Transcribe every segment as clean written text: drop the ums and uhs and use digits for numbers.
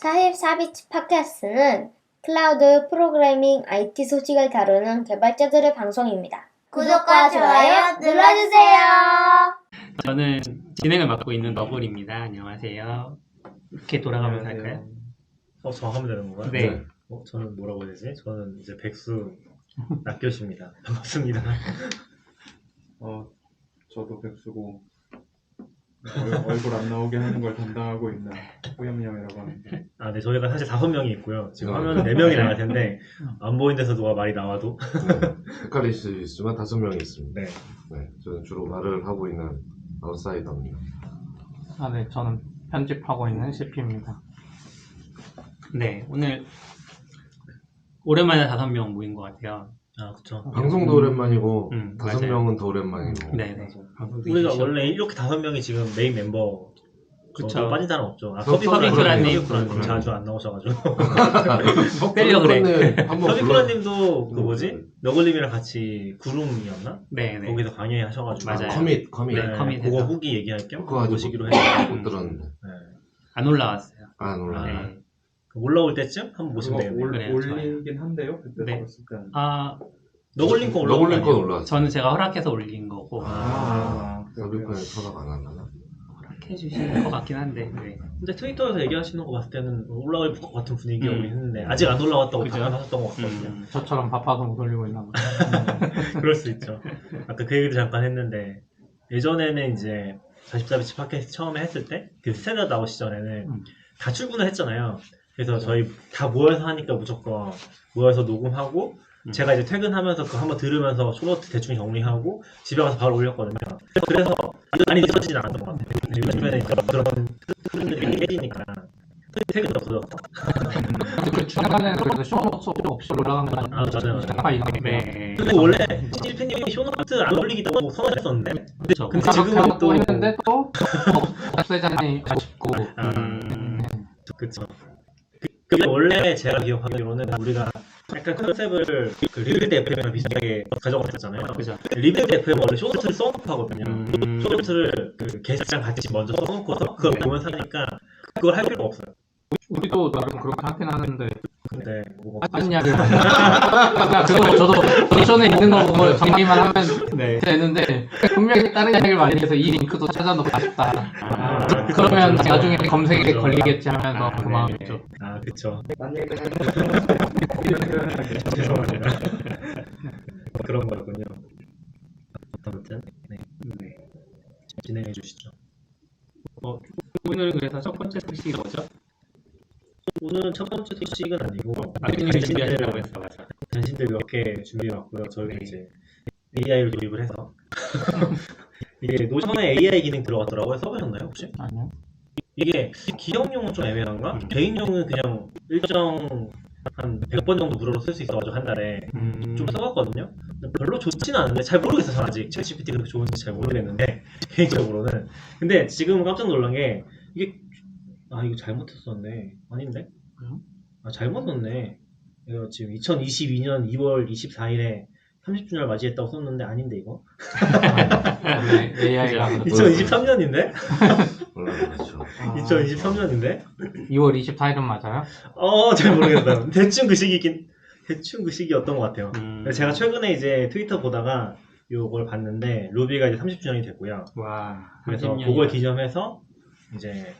44비치 팟캐스트는 클라우드 프로그래밍 IT 소식을 다루는 개발자들의 방송입니다. 구독과 좋아요 눌러주세요. 저는 진행을 맡고 있는 너굴입니다. 안녕하세요. 이렇게 돌아가면서 할까요? 저 하면 되는 건가요? 네. 저는 뭐라고 해야 되지? 저는 이제 백수 낙교시입니다. 반갑습니다. 저도 백수고 얼굴 안 나오게 하는 걸 담당하고 있는 호염염이라고 합니다. 네, 저희가 사실 5명이 있고요. 지금 화면은 4명이 나갈 텐데 안 보이는 데서 누가 말이 나와도 헷갈릴 수 있지만 5명이 있습니다. 네. 네, 저는 주로 말을 하고 있는 아웃사이더입니다. 네, 저는 편집하고 있는 CP입니다. 네, 오늘 오랜만에 5명 모인 것 같아요. 그쵸. 방송도 오랜만이고 맞아요. 5명은 더 오랜만이고. 네네. 우리가 원래 이렇게 5명이 지금 메인 멤버 그쵸. 빠진 사람 없죠. 서비쿠라님 서비쿠라님 자주 안 나오셔가지고 꼭 빼려 그래. 서비쿠라님도 그 뭐지? 너굴님이랑 같이 구름이었나? 네네. 거기서 강의하셔가지고 맞아요. 커밋. 네, 커밋 그거 해서. 후기 얘기할 겸 그거 아직 모시기로 해서 못 들었는데. 네. 안 올라왔어요. 올라. 네. 올라올 때쯤 한번 모시면 그거 되겠네요. 그래요, 올리긴 한데요. 그때 네. 들었을 때는. 너굴링 거 러블링 건 올라온 올라왔어. 저는 제가 허락해서 올린 거고 서비코에 서가 안 하나? 허락해주신 것 같긴 한데. 네. 근데 트위터에서 얘기하시는 거 봤을 때는 올라올 것 같은 분위기가 오긴 했는데 음. 아직 안 올라왔다고 그죠? 답변하셨던 것 같거든요. 저처럼 바빠서 못 올리고 있나 보다. 그럴 수 있죠. 아까 그 얘기도 잠깐 했는데 예전에는 이제 44비치 팟캐스트 처음에 했을 때 그 스탠다드 아웃 시절에는 다 출근을 했잖아요. 그래서 저희 다 모여서 하니까 무조건 모여서 녹음하고 제가 이제 퇴근하면서 그거 한번 들으면서 쇼노트 대충 정리하고 집에 가서 바로 올렸거든요. 그래서 많이 늦어지진 않았던 것 같아요. 요즘에는 그런 흐름들이 깨지니까 퇴근도 늦었다. 그 중간에는 그래도 쇼노트 없이 올라간 거 아니에요? 맞아요. 잠깐 이상해. 네. 그리고 원래 CP님이 쇼노트 안 올리기도 선언했었는데 그렇죠. 근데 지금은 그렇게 또 했는데 또 없애자니 아쉽고. 그쵸. 그게 원래 제가 기억하기로는 우리가 약간 컨셉을 그 리빌드 FM이랑 비슷하게 가져갔었잖아요. 그죠. 리빌드 FM 원래 쇼노트를 써놓고 하거든요. 쇼노트를 그 게시장 같이 먼저 써놓고서 그걸 보면서 하니까 그걸 할 필요가 없어요. 우리도 나름 그렇게 하긴 하는데 근데 뭐 딴 이야기를 그러니까 그거 저도 버전에 있는 거 보고 정리만 하면 되는데 분명히 다른 이야기를 많이 해서 이 링크도 찾아놓고 아쉽다. 그러면 나중에 검색에 걸리겠지 하면서 그 마음이죠. 그쵸. 딴 얘기 죄송합니다. 그런 거였군요. 아무튼 네. 진행해 주시죠. 오늘 그래서 첫 번째 소식이 뭐죠? 오늘은 첫 번째 소식은 아니고 나중에 준비하시라고 했어. 맞아. 변신들 몇 개 준비해왔고요. 저희가 이제 AI를 도입을 해서 이게 노션에 AI 기능 들어갔더라고요. 써보셨나요 혹시? 아니요. 이게 기업용은 좀 애매한가? 개인용은 그냥 일정 한 100번 정도 무료로 쓸 수 있어가지고 한 달에 좀 써봤거든요. 근데 별로 좋지는 않은데 잘 모르겠어요. 저는 아직 챗GPT 그렇게 좋은지 잘 모르겠는데 개인적으로는. 근데 지금 깜짝 놀란 게 이게 이거 잘못했었네. 아닌데? 잘못 넣었네. 이거 지금 2022년 2월 24일에 30주년을 맞이했다고 썼는데 아닌데 이거? AI가 2023년인데? 올라가죠. 2023년인데? 2월 24일은 맞아요? 잘 모르겠어요. 대충 그 시기였던 것 같아요. 제가 최근에 이제 트위터 보다가 요걸 봤는데 루비가 이제 30주년이 됐고요. 와. 그래서 30년이나. 그걸 기념해서 이제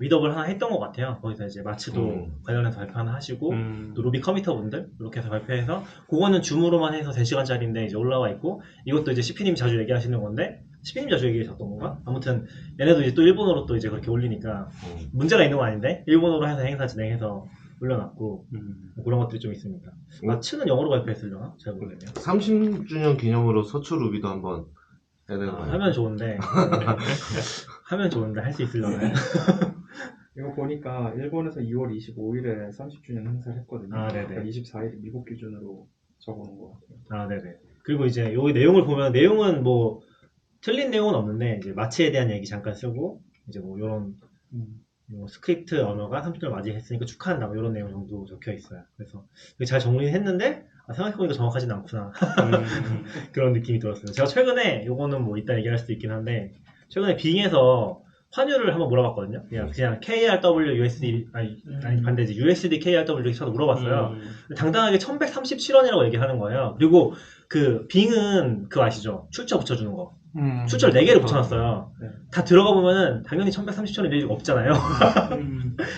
미덕을 하나 했던 것 같아요. 거기서 이제 마츠도 관련해서 발표 하나 하시고 또 루비 커미터 분들 이렇게 해서 발표해서 그거는 줌으로만 해서 3시간짜리인데 이제 올라와 있고 이것도 이제 CP님이 자주 얘기하시는 건데 CP님이 자주 얘기하셨던 건가? 아무튼 얘네도 이제 또 일본어로 또 이제 그렇게 올리니까 문제가 있는 건 아닌데 일본어로 해서 행사 진행해서 올려놨고 그런 것들이 좀 있습니다. 마츠는 영어로 발표했으려나? 잘 모르겠네요. 30주년 기념으로 서초 루비도 한번 해야 되는 거예요. 하면 좋은데 할 수 있으려나요? 이거 보니까 일본에서 2월 25일에 30주년 행사를 했거든요. 네네. 그러니까 24일 미국 기준으로 적어놓은 것 같아요. 네네. 그리고 이제 여기 내용을 보면 내용은 뭐 틀린 내용은 없는데 이제 마츠에 대한 얘기 잠깐 쓰고 이제 뭐 이런 스크립트 언어가 30주년을 맞이했으니까 축하한다 뭐 이런 내용 정도 적혀 있어요. 그래서 잘 정리했는데 생각해보니까 정확하진 않구나 그런 느낌이 들었어요. 제가 최근에 요거는 뭐 이따 얘기할 수도 있긴 한데 최근에 빙에서 환율을 한번 물어봤거든요. 그냥 KRW USD 아니 반대지 USD KRW 이렇게 쳐서 물어봤어요. 당당하게 1137원이라고 얘기하는 거예요. 그리고 그 빙은 그거 아시죠? 출처 붙여주는 거. 출처를 4개를 붙여놨어요. 네. 다 들어가 보면은 당연히 1137원이 일 없잖아요.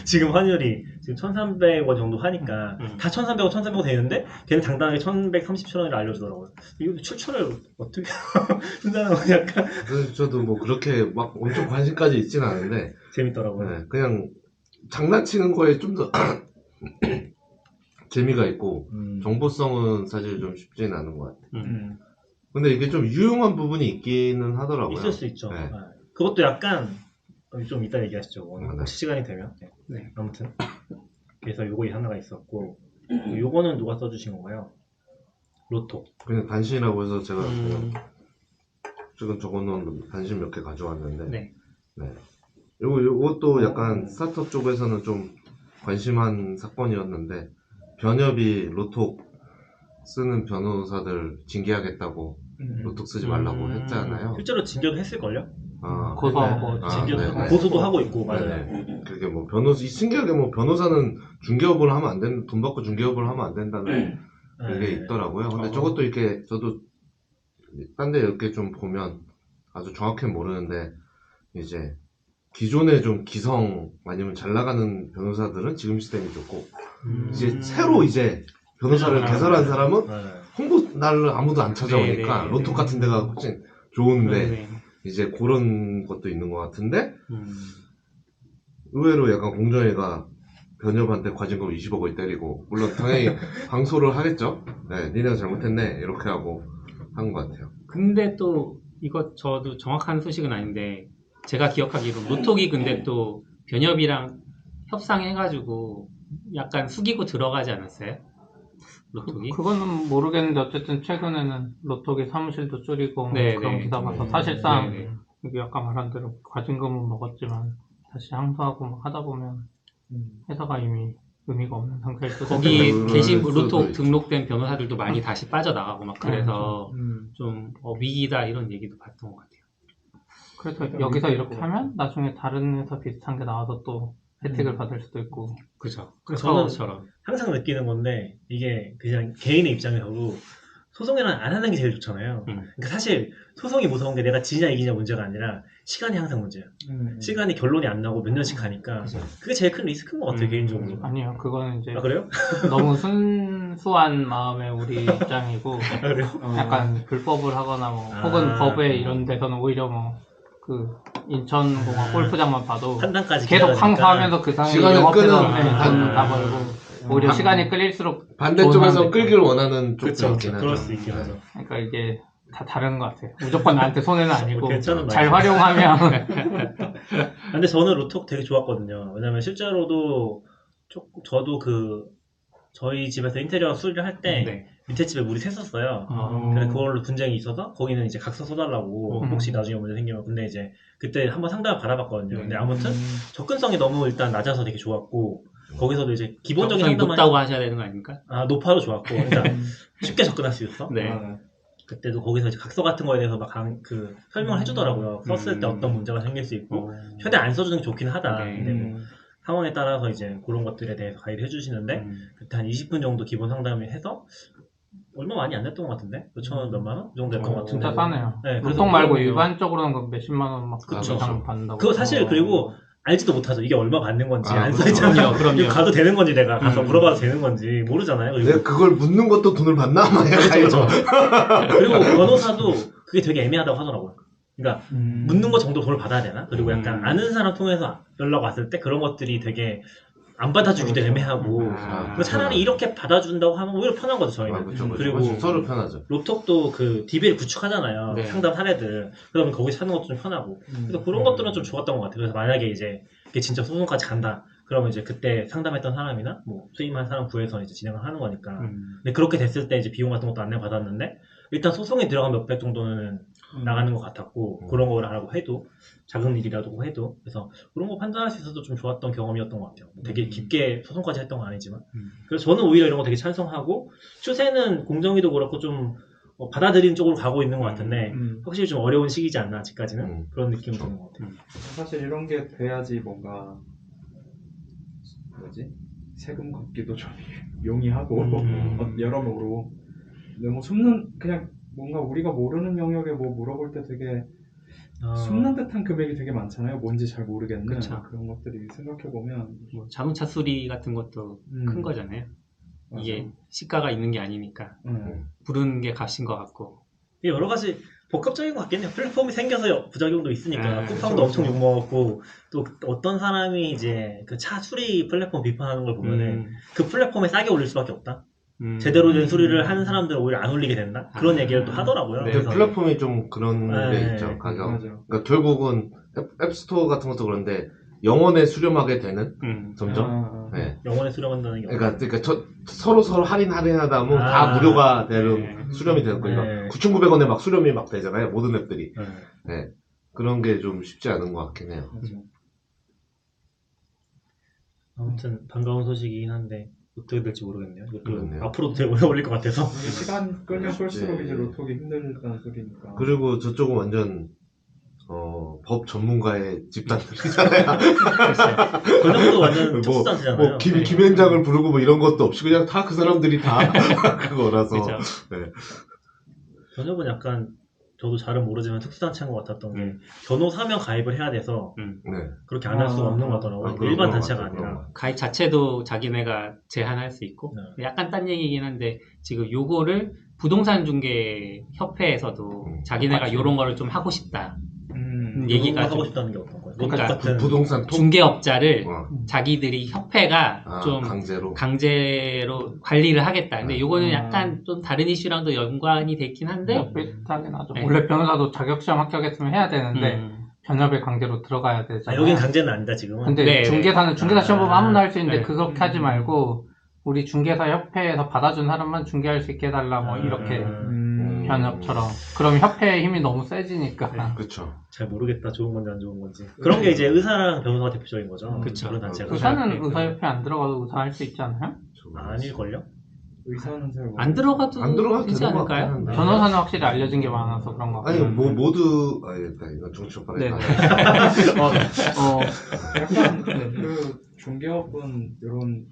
지금 환율이 지금 1300원 정도 하니까 다 1300원, 1300원 되는데 걔는 당당하게 1137원을 알려주더라고요. 이거 출처를 어떻게 쓴다는 건 약간 그래서 저도 뭐 그렇게 막 엄청 관심까지 있지는 않은데 재밌더라고요. 네, 그냥 장난치는 거에 좀 더 재미가 있고 정보성은 사실 좀 쉽지는 않은 것 같아요. 근데 이게 좀 유용한 부분이 있기는 하더라고요. 있을 수 있죠. 네. 네. 그것도 약간 좀 이따 얘기하시죠. 네. 혹시 시간이 되면. 네. 아무튼 그래서 요거 하나가 있었고 요거는 누가 써주신 건가요? 로또. 그냥 단신이라고 해서 제가 그냥 지금 적어놓은 단신 몇 개 가져왔는데 네. 요것도 약간 스타트업 쪽에서는 좀 관심한 사건이었는데 변협이 로톡 쓰는 변호사들 징계하겠다고 로톡 쓰지 말라고 했잖아요. 실제로 징계했을걸요? 고소하고 네. 고소도 하고 있고 맞아요. 네. 그게 뭐 신기하게 뭐 변호사는 중개업을 하면 안 된다, 돈 받고 중개업을 하면 안 된다는 그게 있더라고요. 근데 저것도 이렇게 저도 딴 데 이렇게 좀 보면 아주 정확히는 모르는데 이제 기존에 좀 기성 아니면 잘 나가는 변호사들은 지금 시스템이 좋고 이제 새로 이제 변호사를 개설한 사람은 홍보 날을 아무도 안 찾아오니까 네. 로톡 같은 데가 훨씬 좋은데 네. 이제 그런 것도 있는 것 같은데 의외로 약간 공정위가 변협한테 과징금 20억을 때리고 물론 당연히 항소를 하겠죠. 네, 니네가 잘못했네 이렇게 하고 한 것 같아요. 근데 또 이거 저도 정확한 소식은 아닌데 제가 기억하기로 로톡이 근데 또 변협이랑 협상해가지고 약간 숙이고 들어가지 않았어요? 로톡이? 그거는 모르겠는데 어쨌든 최근에는 로톡이 사무실도 줄이고 뭐 네, 그런 네. 기사 봐서 사실상 네. 이게 아까 말한 대로 과징금은 먹었지만 다시 항소하고 막 하다 보면 회사가 이미 의미가 없는 상태일 수도 거기 있고. 계신 수도 로톡 있죠. 등록된 변호사들도 많이 다시 빠져나가고 막 그래서 좀 위기다 이런 얘기도 봤던 것 같아요. 그래서 여기서 이렇게 하면 나중에 다른 회사 비슷한 게 나와서 또 혜택을 받을 수도 있고. 그죠. 저는 저처럼. 항상 느끼는 건데 이게 그냥 개인의 입장에서도 소송이란 안 하는 게 제일 좋잖아요. 그러니까 사실 소송이 무서운 게 내가 지냐 이기냐 문제가 아니라 시간이 항상 문제야. 시간이 결론이 안 나고 몇 년씩 가니까 그게 제일 큰 리스크인 것 같아요 개인적으로. 아니요, 그거는 이제 아 그래요? 너무 순수한 마음의 우리 입장이고 아 그래요? 약간 불법을 하거나 뭐 혹은 법에 이런 데서는 오히려 뭐 그 인천공항 골프장만 봐도 판단까지 계속 기다려야 되니까. 항소하면서 그 사람이 시간을 영업해서 끄는 다 벌고 오히려 시간이 끌릴수록 반대쪽에서 좋은 끌길 원하는 쪽도 그쵸, 있긴 하죠. 그럴 수 있긴 하죠. 그러니까 이게 다 다른 것 같아요. 무조건 나한테 손해는 아니고 괜찮은 잘 말이죠. 활용하면 근데 저는 로톡 되게 좋았거든요. 왜냐면 실제로도 저도 저희 집에서 인테리어 수리를 할 때 네. 밑에 집에 물이 샜었어요. 그래서 그걸로 분쟁이 있어서 거기는 이제 각서 써달라고 혹시 나중에 문제 생기면. 근데 이제 그때 한번 상담을 받아봤거든요. 근데 아무튼 접근성이 너무 일단 낮아서 되게 좋았고 거기서도 이제 기본적인 적성이 상담만 높다고 하셔야 되는 거 아닙니까? 높아도 좋았고 그러니까 쉽게 접근할 수 있어. 네. 그때도 거기서 이제 각서 같은 거에 대해서 막 설명을 해주더라고요. 썼을 때 어떤 문제가 생길 수 있고 최대한 안 써주는 게 좋긴 하다. 네. 근데 뭐 상황에 따라서 이제 그런 것들에 대해서 가이드 해주시는데 그때 한 20분 정도 기본 상담을 해서 얼마 많이 안 냈던 것 같은데? 몇천 원, 몇만 원? 그 정도 냈던 것 같은데. 진짜 싸네요. 네, 그래서 로통 말고 그거는 일반적으로는 그 몇십만 원막 그쵸. 이상 받는다고. 그거 사실 그리고 알지도 못하죠. 이게 얼마 받는 건지 안 그렇죠. 써있잖아요. 그럼요. 이거 가도 되는 건지 내가 가서 물어봐도 되는 건지 모르잖아요. 그리고, 내가 그걸 묻는 것도 돈을 받나? 막 그렇죠. 그리고 변호사도 그게 되게 애매하다고 하더라고요. 그러니까 묻는 거 정도 돈을 받아야 되나? 그리고 약간 아는 사람 통해서 연락 왔을 때 그런 것들이 되게 안 받아주기도 애매하고 그리고 차라리 이렇게 받아준다고 하면 오히려 편한 거죠 저희는. 그렇죠. 그리고 훨씬 서로 편하죠. 로톡도 그 DB를 구축하잖아요. 네. 상담 사례들. 그러면 거기 찾는 것도 좀 편하고. 그래서 그런 것들은 좀 좋았던 것 같아요. 그래서 만약에 이제 이게 진짜 소송까지 간다. 그러면 이제 그때 상담했던 사람이나 뭐 수임한 사람 구해서 이제 진행을 하는 거니까. 근데 그렇게 됐을 때 이제 비용 같은 것도 안내 받았는데 일단 소송에 들어간 몇백 정도는 나가는 것 같았고 그런 걸 하라고 해도 작은 일이라도 해도 그래서 그런 거 판단할 수 있어서 좀 좋았던 경험이었던 것 같아요. 되게 깊게 소송까지 했던 건 아니지만 그래서 저는 오히려 이런 거 되게 찬성하고 추세는 공정위도 그렇고 좀 받아들이는 쪽으로 가고 있는 것 같은데 확실히 좀 어려운 시기지 않나 아직까지는 음. 그런 느낌이 드는 것 같아요. 사실 이런 게 돼야지 뭔가 뭐지? 세금 걷기도 좀 용이하고 여러모로 너무 숨는 그냥 뭔가 우리가 모르는 영역에 뭐 물어볼 때 되게 숨는 듯한 금액이 되게 많잖아요. 뭔지 잘 모르겠는 그쵸. 그런 것들이 생각해보면 뭐 자동차 수리 같은 것도 큰 거잖아요. 이게 시가가 있는 게 아니니까 부르는 게 값인 것 같고. 여러 가지 복합적인 것 같긴 해요. 플랫폼이 생겨서 부작용도 있으니까 쿠팡도 그쵸. 엄청 욕먹었고 또 어떤 사람이 이제 그 차 수리 플랫폼 비판하는 걸 보면은 그 플랫폼에 싸게 올릴 수밖에 없다. 제대로 된 수리를 하는 사람들은 오히려 안 올리게 된다. 그런 얘기를 또 하더라고요. 근데 그래서 플랫폼이 좀 그런 게 네. 있죠. 가격. 맞아. 그러니까 결국은 앱스토어 같은 것도 그런데 영원에 수렴하게 되는 점점. 네. 영원에 수령한다는 게 그러니까 서로 할인하다 보면 다 무료가 되는 수렴이 되는 거예요. 네. 9,900원에 막 수렴이 막 되잖아요. 모든 앱들이. 네. 네. 그런 게 좀 쉽지 않은 것 같긴 해요. 아무튼 반가운 소식이긴 한데 어떻게 될지 모르겠네요. 이것도 그렇네요. 앞으로도 되게 오래 걸릴 것 같아서. 이게 시간 끌면 끌수록 네. 이제 로톡이 힘들다는 소리니까. 그리고 저쪽은 완전 법 전문가의 집단들이잖아요. 번역도 완전 특수단체잖아요. 뭐 김현장을 부르고 뭐 이런 것도 없이 그냥 다 그 사람들이 다 그거라서. 그쵸. 네. 번역은 약간 저도 잘은 모르지만 특수단체인 것 같았던 게 변호사면 가입을 해야 돼서 네. 그렇게 안 할 수가 없는 것 같더라고요. 일반 단체가 아니라. 가입 자체도 자기네가 제한할 수 있고 약간 딴 얘기긴 한데 지금 요거를 부동산 중개 협회에서도 자기네가 요런 거를 좀 하고 싶다. 얘기가 하고 좀 싶다는 게 어떤 거예요? 그러니까 똑같은 부동산 중개업자를 자기들이 협회가 좀 강제로 관리를 하겠다. 근데 요거는 약간 좀 다른 이슈랑도 연관이 돼 있긴 한데 비슷하긴 하죠. 네. 원래 변호사도 자격시험 합격했으면 해야 되는데 변협에 강제로 들어가야 되잖아요. 여긴 강제는 아니다 지금은. 근데 네, 중개사 시험 보면 아무나 할 수 있는데 네. 그렇게 하지 말고 우리 중개사 협회에서 받아준 사람만 중개할 수 있게 해달라 뭐 이렇게 변협처럼. 그럼 협회의 힘이 너무 세지니까. 그렇죠. 잘 모르겠다. 좋은 건지 안 좋은 건지. 그런 게 이제 의사랑 변호사가 대표적인 거죠. 그쵸. 그런 단체가. 의사는 의사협회 안 들어가도 의사 할 수 있지 않아요? 아닐걸요? 의사는 잘 안 들어가도 되지 되지 않을까요? 않을까요? 변호사는 확실히 알려진 게 많아서 그런 거 아니 같아요. 뭐 모두 이건 정치적으로 네. 약간 그 중개업은 이런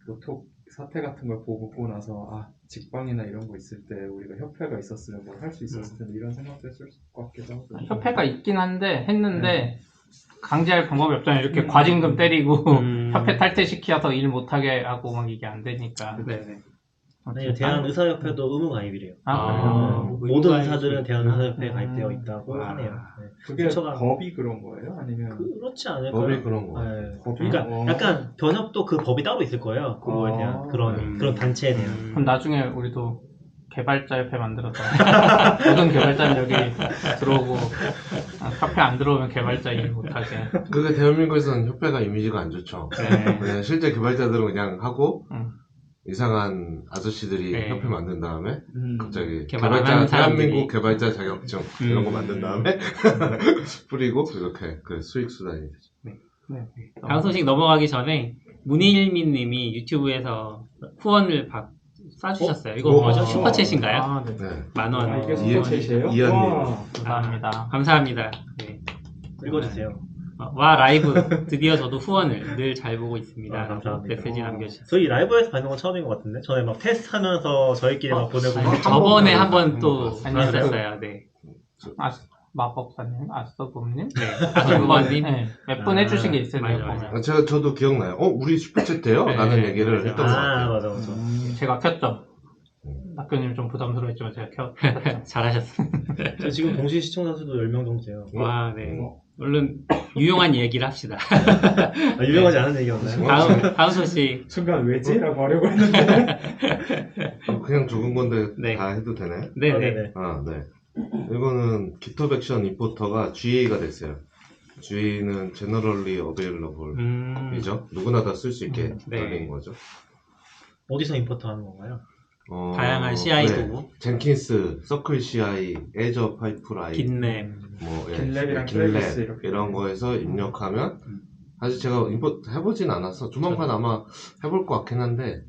로톡 사태 같은 걸 보고 나서 직방이나 이런 거 있을 때 우리가 협회가 있었으면 뭘 할 수 있었을 텐데 이런 생각도 했을 것 같기도 하고. 협회가 있긴 한데 했는데 강제할 방법이 없잖아요. 이렇게 과징금 때리고 협회 탈퇴시켜서 일 못하게 하고 막 이게 안 되니까. 네네. 아니, 대한의사협회도 의무 가입이래요. 그래요? 모든 의사들은 대한의사협회에 가입되어 있다고 하네요. 네. 그게 부처가- 법이 그런 거예요? 아니면 그렇지 않을까요? 법이 그런 거. 네. 법이? 그러니까 약간 변협도 그 법이 따로 있을 거예요. 그거에 대한 그런 단체에 대한. 그럼 나중에 우리도 개발자 협회 만들어서 모든 개발자는 여기 들어오고 협회 안 들어오면 개발자 일 못하게. 그게 대한민국에서는 협회가 이미지가 안 좋죠. 네. 그냥 실제 개발자들은 그냥 하고 이상한 아저씨들이 네. 협회 만든 다음에 갑자기 개발 안 하는 사람들이. 대한민국 개발자 자격증 이런 거 만든 다음에 뿌리고 이렇게 그 수익 수단이 되죠. 다음 소식 넘어가기 전에 문일민 님이 유튜브에서 후원을 쏴주셨어요. 이거 뭐죠? 슈퍼챗인가요? 네. 네. 만원. 이게 슈퍼챗이에요? 이한님. 와. 감사합니다. 감사합니다. 네. 읽어주세요. 와 라이브 드디어 저도 후원을 늘 잘 보고 있습니다. 감사합니다. 메시지 남겨주셨어요. 저희 라이브에서 받는 건 처음인 것 같은데 전에 막 테스트하면서 저희끼리 막 보내고 저번에 한번 또 아니요. 했었어요. 네. 마법사님, 아스터봄님, 아스터봄님. 네, 몇 분 해주신 게 있어요. 맞아. 저도 기억나요. 우리 슈퍼챗 돼요? 네, 라는 얘기를 맞아. 했던 것 같아요. 맞아. 제가 켰죠. 낙교님 좀 부담스러웠지만 제가 켰죠. 잘하셨어요. 저 지금 동시 시청자 수도 10명 정도 돼요. 와, 네. 얼른 유용한 얘기를 합시다. 유명하지 않은 얘기였나요? 다음 소식. 순간 왜지? 라고 하려고 했는데 그냥 적은 건데 네. 다 해도 되나요? 네네. 네. 이거는 GitHub 액션 임포터가 GA가 됐어요. GA는 Generally Available이죠. 누구나 다 쓸 수 있게 네. 달린 거죠. 어디서 임포트 하는 건가요? 다양한 CI 도구. 젠킨스, 서클 CI, Azure 파이프라인, 깃랩. 뭐 깃랩이랑 깃랩 클래스 이렇게. 이런 거에서 입력하면 사실 제가 임포트 해보진 않았어. 조만간 아마 해볼 것 같긴 한데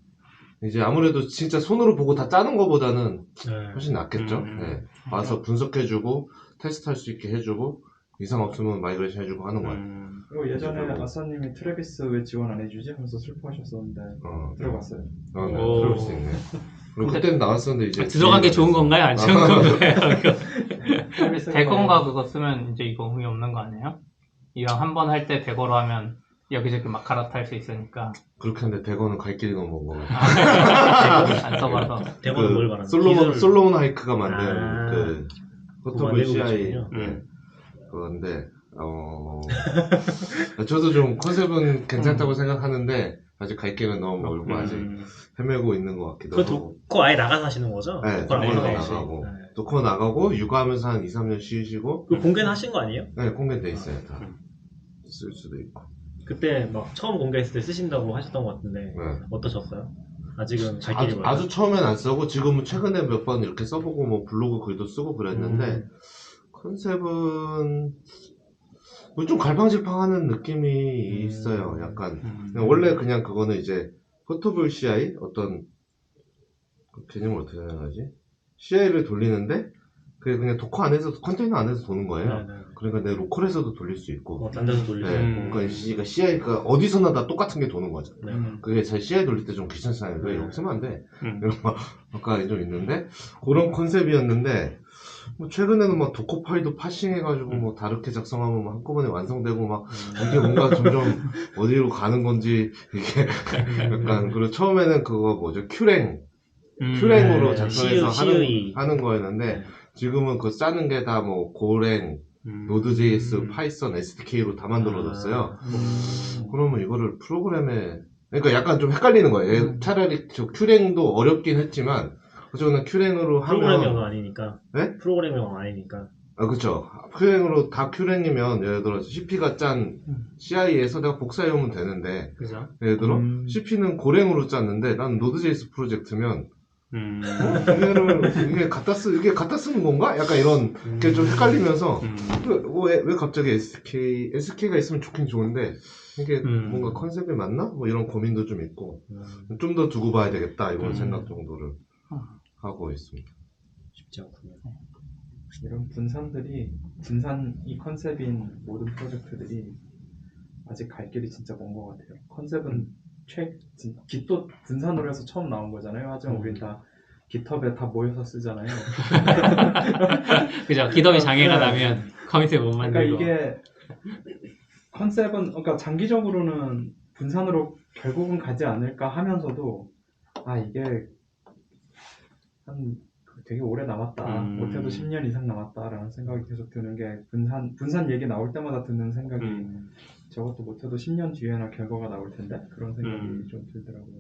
이제 아무래도 진짜 손으로 보고 다 짜는 거보다는 네. 훨씬 낫겠죠. 네. 와서 분석해주고 테스트할 수 있게 해주고 이상 없으면 마이그레이션 해주고 하는 거예요. 그리고 예전에 아싸님이 트래비스 왜 지원 안 해주지? 하면서 슬퍼하셨었는데 들어갔어요. 네, 오. 그럴 수 있네. 그리고 그때는 나왔었는데 이제 들어간 게 좋은 건가요? 안 좋은 건가요? 대건가 그거 쓰면 이제 이거 의미 없는 거 아니에요? 이왕 한 번 할 때 대거로 하면 여기저기 막 갈아탈 수 있으니까. 그렇게 하는데 대거는 갈 길이 너무 먼 거 같아요. 안 써봐서. 대본은 뭘 말하는 솔로몬 하이크가 만든 아. 그 그거 포토블 만들고 CI 계시군요. 그건데 저도 좀 컨셉은 괜찮다고 생각하는데 아직 갈 길은 너무 멀고 아직 헤매고 있는 것 같기도 그 하고. 도코 아예 나가서 하시는 거죠? 네, 도코랑 도코 아예 나가고 네. 도코 나가고 육아하면서 한 2, 3년 쉬시고. 그 공개는 하신 거 아니에요? 네, 공개돼 있어요. 다 쓸 수도 있고. 그때 막 처음 공개했을 때 쓰신다고 하셨던 것 같은데 네. 어떠셨어요? 아직은 갈 길이 멀어요? 아주 처음엔 안 쓰고 지금은 최근에 몇 번 이렇게 써보고 뭐 블로그 글도 쓰고 그랬는데 컨셉은 뭐 좀 갈팡질팡하는 느낌이 있어요. 약간 원래 그냥 그거는 이제 포토블 CI 어떤 개념을 어떻게 생각하지? CI를 돌리는데 그게 그냥 도커 안에서 컨테이너 안에서 도는 거예요. 네. 그러니까 내 로컬에서도 돌릴 수 있고. 딴 데서 돌리고 네. 그러니까 CI가 어디서나 다 똑같은 게 도는 거죠. 네. 그게 제 CI 돌릴 때 좀 귀찮잖아요. 왜 이렇게 쓰면 안 돼? 이런 거 아까 좀 있는데 그런 컨셉이었는데 뭐 최근에는 막 도커 파일도 파싱해가지고 뭐 다르게 작성하면 막 한꺼번에 완성되고 막 이게 뭔가 점점 어디로 가는 건지 이게 약간 그리고 처음에는 그거 뭐죠 큐랭으로 네. 작성해서 CUE. 하는 거였는데 지금은 그 짜는 게 다 뭐 고랭 노드.js, 파이썬, SDK로 다 만들어졌어요. 그러면 이거를 프로그램에 그러니까 약간 좀 헷갈리는 거예요. 차라리 저 큐랭도 어렵긴 했지만 어쨌거나 큐랭으로 프로그램 하면 영어 아니니까. 네? 프로그램 영어 아니니까. 그쵸. 큐랭으로 다 큐랭이면 예를 들어 CP가 짠 CI에서 내가 복사해오면 되는데 그죠? 예를 들어 CP는 고랭으로 짰는데 난 노드.js 프로젝트면 이게 갖다 쓰는 건가? 약간 이런 게 좀 헷갈리면서 왜 갑자기 SK가 있으면 좋긴 좋은데 이게 뭔가 컨셉이 맞나? 뭐 이런 고민도 좀 있고 좀 더 두고 봐야 되겠다 이런 생각 정도를 하고 있습니다. 쉽지 않군요. 이런 분산이 컨셉인 모든 프로젝트들이 아직 갈 길이 진짜 먼 것 같아요. 컨셉은 깃도 분산으로 해서 처음 나온 거잖아요. 하지만 우린 다 깃허브에 다 모여서 쓰잖아요. 그죠? 기덥이 장애가 나면 커밋을 못 만들고. 그러니까 이게 컨셉은 그러니까 장기적으로는 분산으로 결국은 가지 않을까 하면서도 이게 한 되게 오래 남았다. 못해도 10년 이상 남았다라는 생각이 계속 드는 게 분산 얘기 나올 때마다 드는 생각이 저것도 못해도 10년 뒤에나 결과가 나올 텐데 그런 생각이 좀 들더라고요.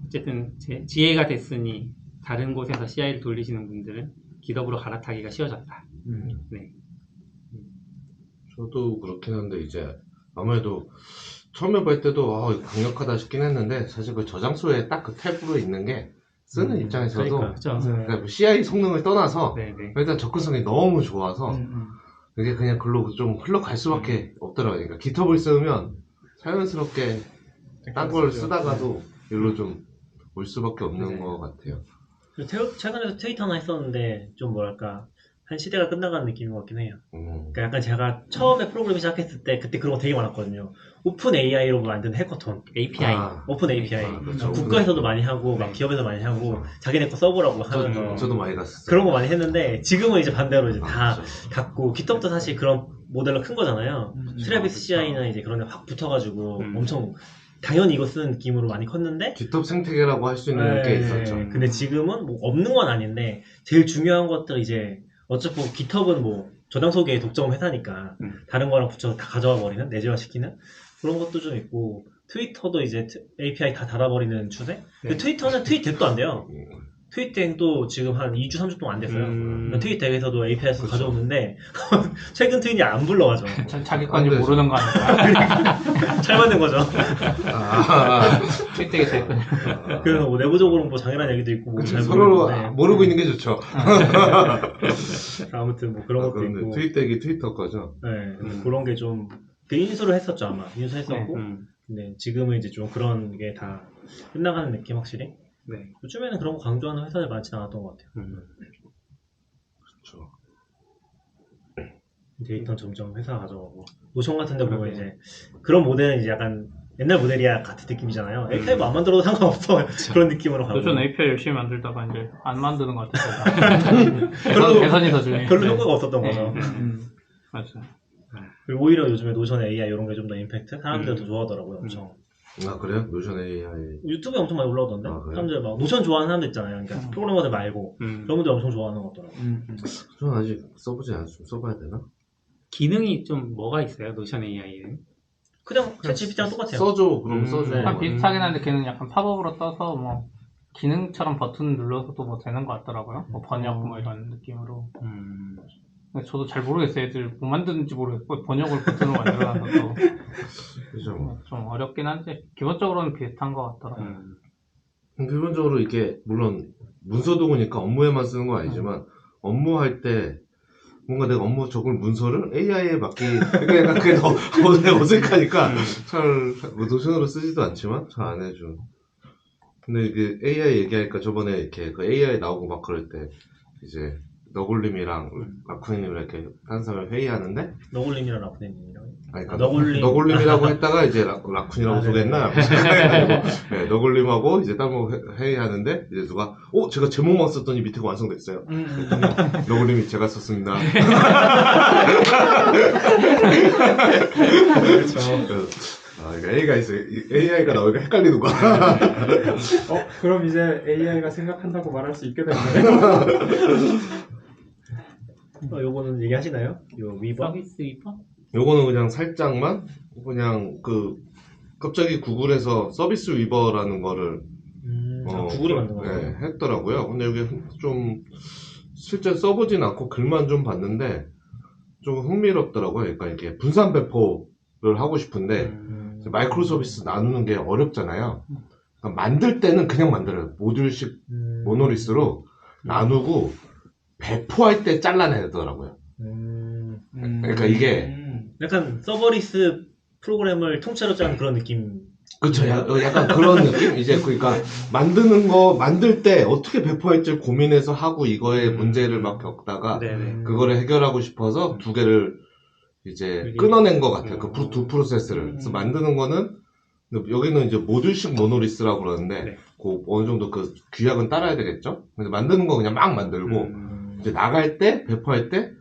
어쨌든 지혜가 됐으니 다른 곳에서 CI를 돌리시는 분들은 기덥으로 갈아타기가 쉬워졌다. 네. 저도 그렇긴 한데 이제 아무래도 처음에 볼 때도 이거 강력하다 싶긴 했는데 사실 그 저장소에 딱 그 탭으로 있는 게 쓰는 입장에서도 그러니까 뭐 CI 성능을 떠나서 일단 접근성이 너무 좋아서 이게 그냥 글로 좀 흘러갈 수밖에 없더라고요. 그러니까 깃허브를 쓰면 자연스럽게 딴 걸 쓰다가도 일로 좀 올 수밖에 없는 것 같아요. 최근에도 트위터 하나 했었는데 좀 뭐랄까 한 시대가 끝나가는 느낌인 것 같긴 해요. 그러니까 약간 제가 처음에 프로그램 시작했을 때 그때 그런 거 되게 많았거든요. 오픈 AI로 만든 해커톤 API 오픈 API 그렇죠. 국가에서도 많이 하고 막 기업에서 많이 하고 자기네 거 써보라고 하면서 저도 많이 갔어요. 그런 거 많이 했는데 지금은 이제 반대로 이제 다 그렇죠. 닫고 깃허브도 사실 그런 모델로 큰 거잖아요. 트래비스 CI는 이제 그런 데 확 붙어가지고 엄청 당연히 이거 쓰는 느낌으로 많이 컸는데 깃허브 생태계라고 할 수 있는 게 있었죠. 근데 지금은 뭐 없는 건 아닌데 제일 중요한 것들 이제 어차피 깃허브는 뭐 저장소계의 독점 회사니까 다른 거랑 붙여서 다 가져와 버리는 내재화 시키는 그런 것도 좀 있고 트위터도 이제 API 다 닫아버리는 추세. 근데 트위터는 트윗 덱도 안 돼요. 트윗 덱도 지금 한 2주 3주 동안 안 됐어요. 트윗 덱에서도 API에서 가져오는데 최근 트윗이 안 불러가죠. 자기 건지 모르는 거 아닐까? 잘 만든 거죠. 트윗 덱이 제일 그래서 뭐 내부적으로 뭐 장애란 얘기도 있고 뭐 잘 서로 모르겠는데 모르고 있는 게 좋죠. 아무튼 뭐 그런 것도 있고. 트윗 덱이 트위터 거죠. 네, 그런 게 좀 인수를 했었죠 아마. 인수했었고 근데 지금은 이제 좀 그런 게 다 끝나가는 느낌 확실히. 네. 요즘에는 그런 거 강조하는 회사들 많지 않았던 것 같아요. 그렇죠. 데이터는 점점 회사가 가져가고 노션 같은 데 보면 이제 그런 모델은 이제 약간 옛날 모델이야 같은 느낌이잖아요. API 뭐 안 만들어도 상관없어. 그런 느낌으로 가고. 노션 API 열심히 만들다가 이제 안 만드는 것 같아서 개선이 더 중요해요. 별로 효과가 없었던 네. 거죠. 맞아요. 그리고 오히려 요즘에 노션 AI 이런 게 좀 더 임팩트? 사람들이 더 좋아하더라고요, 엄청. 아 그래요? 노션 AI. 유튜브에 엄청 많이 올라오던데? 아, 그래요? 사람들 막 노션 좋아하는 사람들 있잖아요. 그러니까 프로그래머들 말고. 그런 분들 엄청 좋아하는 것 같더라고요. 저는 아직 써보지 않았어요. 좀 써봐야 되나? 기능이 좀 뭐가 있어요? 노션 AI는? 그냥 제 GPT랑 똑같아요. 써줘. 그럼 써줘. 네. 약간 비슷하긴 한데 걔는 약간 팝업으로 떠서 뭐 기능처럼 버튼 눌러서도 뭐 되는 것 같더라고요. 뭐 번역 뭐 이런 느낌으로. 근데 저도 잘 모르겠어요. 애들 뭐 만드는지 모르겠고 번역을 버튼으로 만들어놔서 그죠. 좀 어렵긴 한데 기본적으로는 비슷한 것 같더라고요. 기본적으로 이게 물론 문서 도구니까 업무에만 쓰는 건 아니지만 업무할 때 뭔가 내가 업무 적을 문서를 AI에 맡기 그러니까 그게 더 어색하니까 잘 노션으로 쓰지도 않지만 잘 안 해줘. 근데 이게 AI 얘기하니까 저번에 이렇게 그 AI 나오고 막 그럴 때 이제 너굴님이랑 라쿠님이랑 이렇게 한 사람을 회의하는데 너굴님이랑 라프네님이랑. 아니, 그러니까 너굴님. 너굴님이라고 했다가 이제 라쿤이라고 소개했나? 네, 너굴님하고 이제 딴 거 회의하는데 이제 누가 제가 제목만 썼더니 밑에가 완성됐어요. 그랬더니 너굴님이 제가 썼습니다. 그렇죠. 그러니까 A가 있어요. AI가 나오니까 헷갈리는 거야. 그럼 이제 AI가 생각한다고 말할 수 있게 됐네요. 요거는 얘기하시나요? 요 위버? 서비스 위버? 요거는 그냥 살짝만 그냥 갑자기 구글에서 서비스 위버라는 거를 구글이 만든 거예요? 네, 했더라고요. 근데 여기 좀 실제 써보진 않고 글만 좀 봤는데 좀 흥미롭더라고요. 그러니까 이게 분산 배포를 하고 싶은데 마이크로 서비스 나누는 게 어렵잖아요. 그러니까 만들 때는 그냥 만들어요. 모듈식 모노리스로 나누고 배포할 때 잘라내더라고요. 그러니까 이게 약간 서버리스 프로그램을 통째로 짜는 그런 느낌. 그쵸. 약간 그런 느낌? 이제 그러니까 만들 때 어떻게 배포할지 고민해서 하고 이거에 문제를 막 겪다가 네네. 그거를 해결하고 싶어서 두 개를 이제 끊어낸 것 같아요. 그 두 프로세스를. 그래서 만드는 거는 여기는 이제 모듈식 모노리스라고 그러는데 네. 그 어느 정도 그 규약은 따라야 되겠죠? 근데 만드는 거 그냥 막 만들고 이제 나갈 때 배포할 때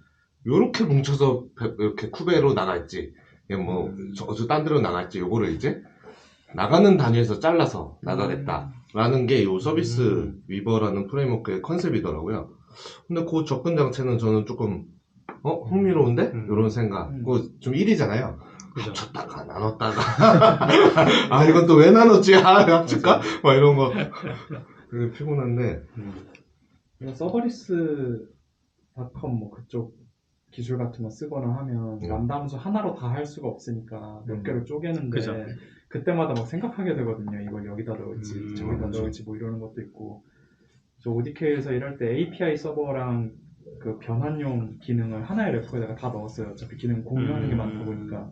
요렇게 뭉쳐서 이렇게 쿠베로 나갈지 뭐 딴 데로 나갈지 요거를 이제 나가는 단위에서 잘라서 나가겠다라는 게 요 서비스 위버라는 프레임워크의 컨셉이더라고요. 근데 그 접근 장치는 저는 조금 흥미로운데? 이런 생각. 그거 좀 일이잖아요. 그죠. 합쳤다가 나눴다가 이건 또 왜 나눴지? 합칠까? 막 이런 거 되게 피곤한데 서버리스.com 뭐 그쪽 기술 같은 거 쓰거나 하면 람다함수 하나로 다 할 수가 없으니까 몇 개로 쪼개는데 그죠. 그때마다 막 생각하게 되거든요. 이걸 여기다 넣을지 저기다 넣을지 뭐 이러는 것도 있고. 저 ODK에서 일할 때 API 서버랑 그 변환용 기능을 하나의 레포에다가 다 넣었어요. 어차피 기능 공유하는 게 많다 보니까.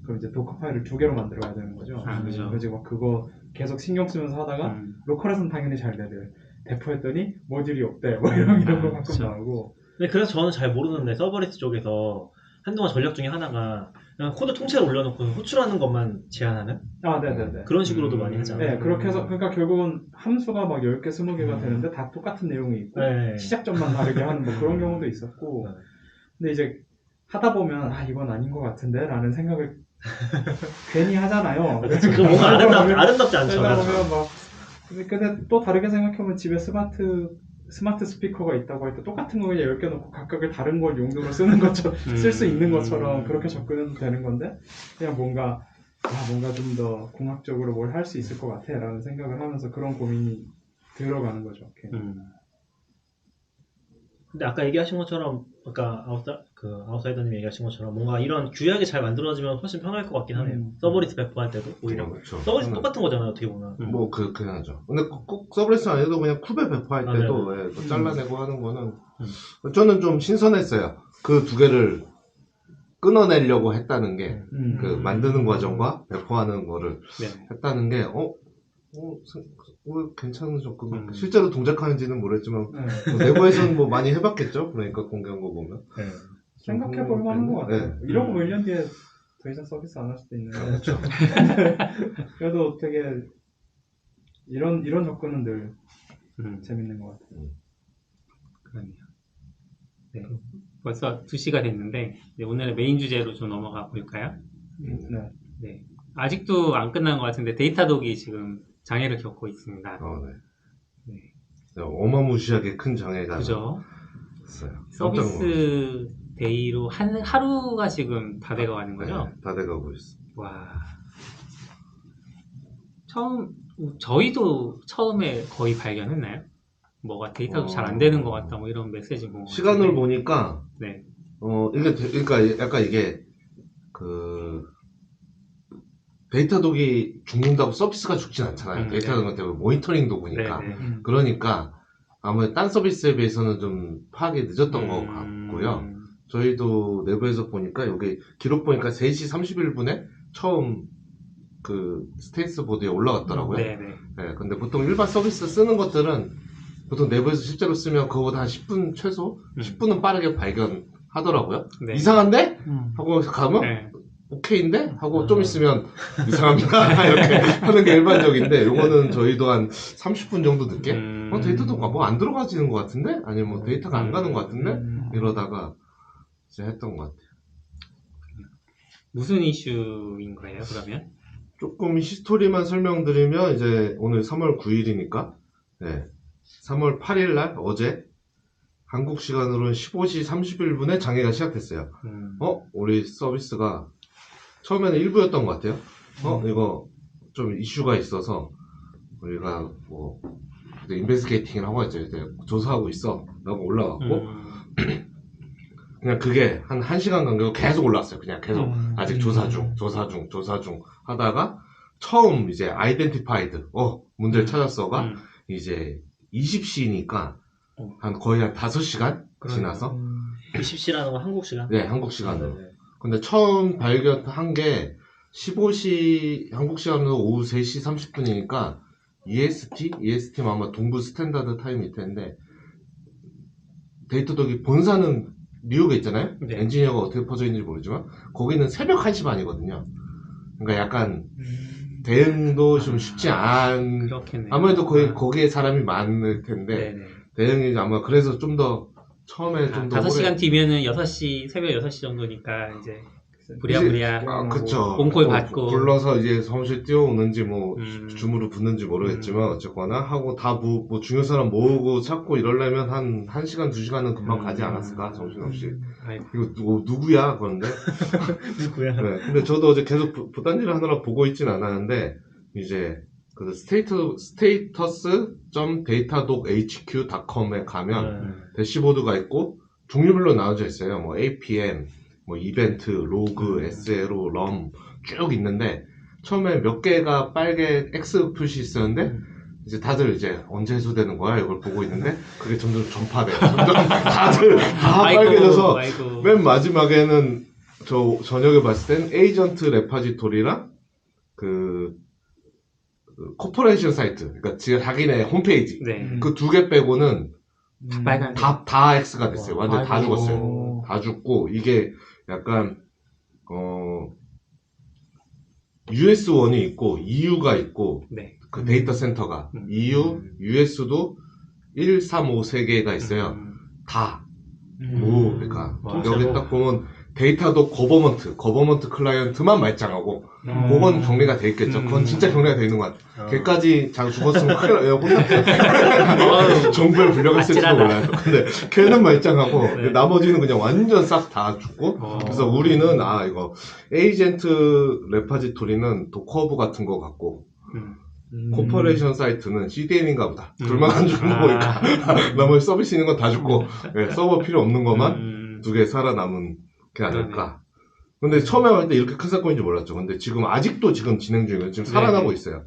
그럼 이제 도커 파일을 두 개로 만들어야 되는 거죠. 그죠. 그래서 막 그거 계속 신경 쓰면서 하다가 로컬에서는 당연히 잘 되들. 대포했더니 모듈이 없대. 뭐 이런 거 가끔 그쵸. 나오고. 근데 그래서 저는 잘 모르는데 서버리스 쪽에서 한동안 전략 중에 하나가 그냥 코드 통째로 올려놓고 호출하는 것만 제한하는 네네네. 그런 식으로도 많이 하잖아요. 네, 그렇게 해서, 그러니까 결국은 함수가 막 10개, 20개가 되는데 다 똑같은 내용이 있고, 네. 시작점만 다르게 하는 뭐 그런 경우도 있었고, 네. 근데 이제 하다 보면, 이건 아닌 것 같은데? 라는 생각을 괜히 하잖아요. 그거 뭔가 아름답지 않죠. 그러다 보면 막, 근데 또 다르게 생각해보면 집에 스마트 스피커가 있다고 할 때 똑같은 거 그냥 10개 놓고 각각을 다른 걸 용도로 쓰는 것처럼, 쓸 수 있는 것처럼 그렇게 접근해도 되는 건데, 그냥 뭔가 좀 더 공학적으로 뭘 할 수 있을 것 같아 라는 생각을 하면서 그런 고민이 들어가는 거죠. 근데 아까 얘기하신 것처럼 아까 아웃사이더님 얘기하신 것처럼 뭔가 이런 규약이 잘 만들어지면 훨씬 편할 것 같긴 하네요. 서버리스 배포할 때도 오히려 그렇죠. 서버리스 똑같은 거잖아요. 어떻게 보면 뭐 그렇게 하죠. 근데 꼭 서브리스 아니어도 그냥 쿠베 배포할 때도 뭐 잘라내고 하는 거는 저는 좀 신선했어요. 그 두 개를 끊어내려고 했다는 게 그 음. 만드는 과정과 배포하는 거를 네. 했다는 게 괜찮은 접근. 음. 실제로 동작하는지는 모르겠지만 네. 뭐 내부에서는 뭐 많이 해봤겠죠. 그러니까 공개한 거 보면. 네. 생각해 볼 만한 것 같아요. 네. 이러고 1년 뒤에 더 이상 서비스 안 할 수도 있는데. 그렇죠. 그래도 되게 이런 접근은 늘 재밌는 것 같아요. 그러네요. 네. 벌써 2시가 됐는데 이제 오늘의 메인 주제로 좀 넘어가 볼까요? 네. 네. 아직도 안 끝난 것 같은데 데이터독이 지금 장애를 겪고 있습니다. 네. 네. 어마무시하게 큰 장애가 그죠? 있어요. 서비스 데이로 하루가 지금 다 돼가 가는 거죠? 네, 다 돼가고 있어. 와. 저희도 처음에 거의 발견했나요? 뭐가 데이터도 잘 안 되는 것 같다, 뭐 이런 메시지 본 것 시간을 같은데. 보니까 네. 그러니까 약간 이게 데이터독이 죽는다고 서비스가 죽진 않잖아요. 데이터독 같은 경우 모니터링 도구니까. 네, 네. 그러니까 아무래도 딴 서비스에 비해서는 좀 파악이 늦었던 것 같고요. 저희도 내부에서 보니까 여기 기록 보니까 3시 31분에 처음 그 스테이스 보드에 올라갔더라고요. 네, 네. 네, 근데 보통 일반 서비스 쓰는 것들은 보통 내부에서 실제로 쓰면 그거보다 한 10분 최소 10분은 빠르게 발견하더라고요. 네. 이상한데? 하고 가면 네. 오케이인데? 하고 좀 있으면 이상합니다. 이렇게 하는 게 일반적인데 요거는 저희도 한 30분 정도 늦게 데이터도 뭐 안 들어가지는 것 같은데? 아니면 뭐 데이터가 안 가는 것 같은데? 이러다가 이제 했던 것 같아요. 무슨 이슈인 거예요, 그러면? 조금 히스토리만 설명드리면 이제 오늘 3월 9일이니까 네, 3월 8일 날 어제 한국 시간으로는 15시 31분에 장애가 시작됐어요. 우리 서비스가 처음에는 일부였던 것 같아요. 이거 좀 이슈가 있어서 우리가 뭐 인베스게이팅을 하고 있죠. 이제 조사하고 있어 라고 올라갔고 그냥 그게 한 1시간 간격으로 계속 올라왔어요. 그냥 계속 아직 조사 중 하다가 처음 이제 아이덴티파이드 문제를 찾았어가 이제 20시니까 한 거의 한 5시간 지나서 20시라는 건 한국 시간? 네, 한국 시간으로. 네. 근데 처음 발견한 게 15시 한국 시간으로 오후 3시 30분이니까 EST면 아마 동부 스탠다드 타임일 텐데 데이터독이 본사는 뉴욕에 있잖아요. 네. 엔지니어가 어떻게 퍼져 있는지 모르지만 거기는 새벽 1시 반이거든요. 그러니까 약간 대응도 좀 쉽지 않은 그렇겠네요. 아무래도 거기에 사람이 많을 텐데 네네. 대응이 아마 그래서 좀 더 처음에 좀 더 5시간 뒤면은 6시, 새벽 6시 정도니까 이제 부랴부랴 그쵸. 온콜 받고 불러서 이제 사무실 뛰어오는지 뭐 줌으로 붙는지 모르겠지만 어쨌거나 하고 다 뭐 중요 사람 모으고 찾고 이러려면 한 1시간 2시간은 금방 가지 않았을까 정신없이. 아이고. 이거 누구야 그런데? 누구야? 네, 근데 저도 어제 계속 부단 일을 하느라 보고 있진 않았는데 이제 그 status.datadocHQ.com에 가면 대시보드가 있고 종류별로 나눠져 있어요. 뭐 APM, 뭐 이벤트, 로그, SLO, 럼 쭉 있는데 처음에 몇 개가 빨개 X 표시 있었는데 이제 다들 이제 언제 해소되는 거야 이걸 보고 있는데 그게 점점 전파돼요. 점점 다들 다 빨개져서 아이고. 맨 마지막에는 저 저녁에 봤을 땐 에이전트 레파지토리랑 그 코퍼레이션 사이트, 그러니까 자기네 홈페이지 네. 그 2개 빼고는 빨간 다 X가 됐어요. 완전 다 아이고. 죽었어요. 다 죽고 이게 약간 US1이 있고 EU가 있고 네. 그 데이터 센터가 EU, US도 1, 3, 5, 3개가 있어요. 다. 그러니까 여기 딱 보면 데이터독 거버먼트 클라이언트만 말짱하고 그건 격리가 돼 있겠죠. 그건 진짜 격리가 돼 있는 것 같아요. 걔까지 장 죽었으면 큰일 나요. 혼났대요. 정부에 불려갔을지도 아찔하다. 몰라요. 근데 걔는 말짱하고 네. 나머지는 그냥 완전 싹 다 죽고 그래서 우리는 이거 에이전트 레파지토리는 도커브 같은 거 같고 코퍼레이션 사이트는 CDN인가 보다. 둘만 안 죽은 거 보니까 나머지 서비스 있는 건 다 죽고 서버 필요 없는 것만 2개 살아남은 게 아닐까. 근데 처음에 할 때 이렇게 큰 사건인지 몰랐죠. 근데 지금 아직도 지금 진행 중이에요. 지금 살아나고 있어요.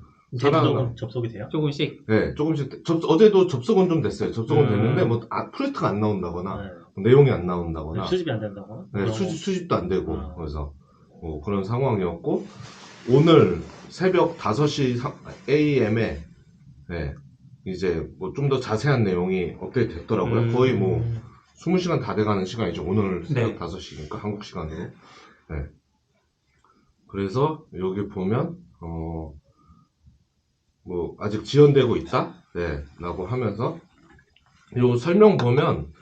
접속이 돼요? 조금씩. 네, 조금씩 어제도 접속은 좀 됐어요. 접속은 됐는데 프로젝트가 안 나온다거나 내용이 안 나온다거나 수집이 안 된다거나? 네, 수집도 안 되고 아. 그래서 그런 상황이었고 오늘 새벽 5시 AM에 네, 이제 뭐 좀 더 자세한 내용이 업데이트 됐더라고요. 거의 뭐 20시간 다 돼가는 시간이죠. 오늘 새벽 네. 5시니까 한국 시간으로. 네. 그래서 여기 보면 뭐 아직 지연되고 있다, 네, 라고 하면서 요 설명 보면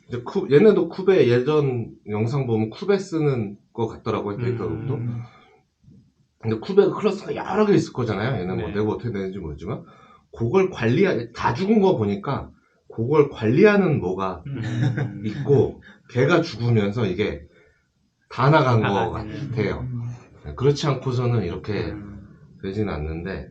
이제 얘네도 쿠베 예전 영상 보면 쿠베 쓰는 거 같더라고요. 데이터도. 근데 쿠베 클러스가 여러 개 있을 거잖아요. 얘는 뭐 네. 내가 어떻게 되는지 모르지만 그걸 다 죽은 거 보니까 그걸 관리하는 뭐가 있고 걔가 죽으면서 이게 다 나간 거 같아요. 그렇지 않고서는 이렇게 되진 않는데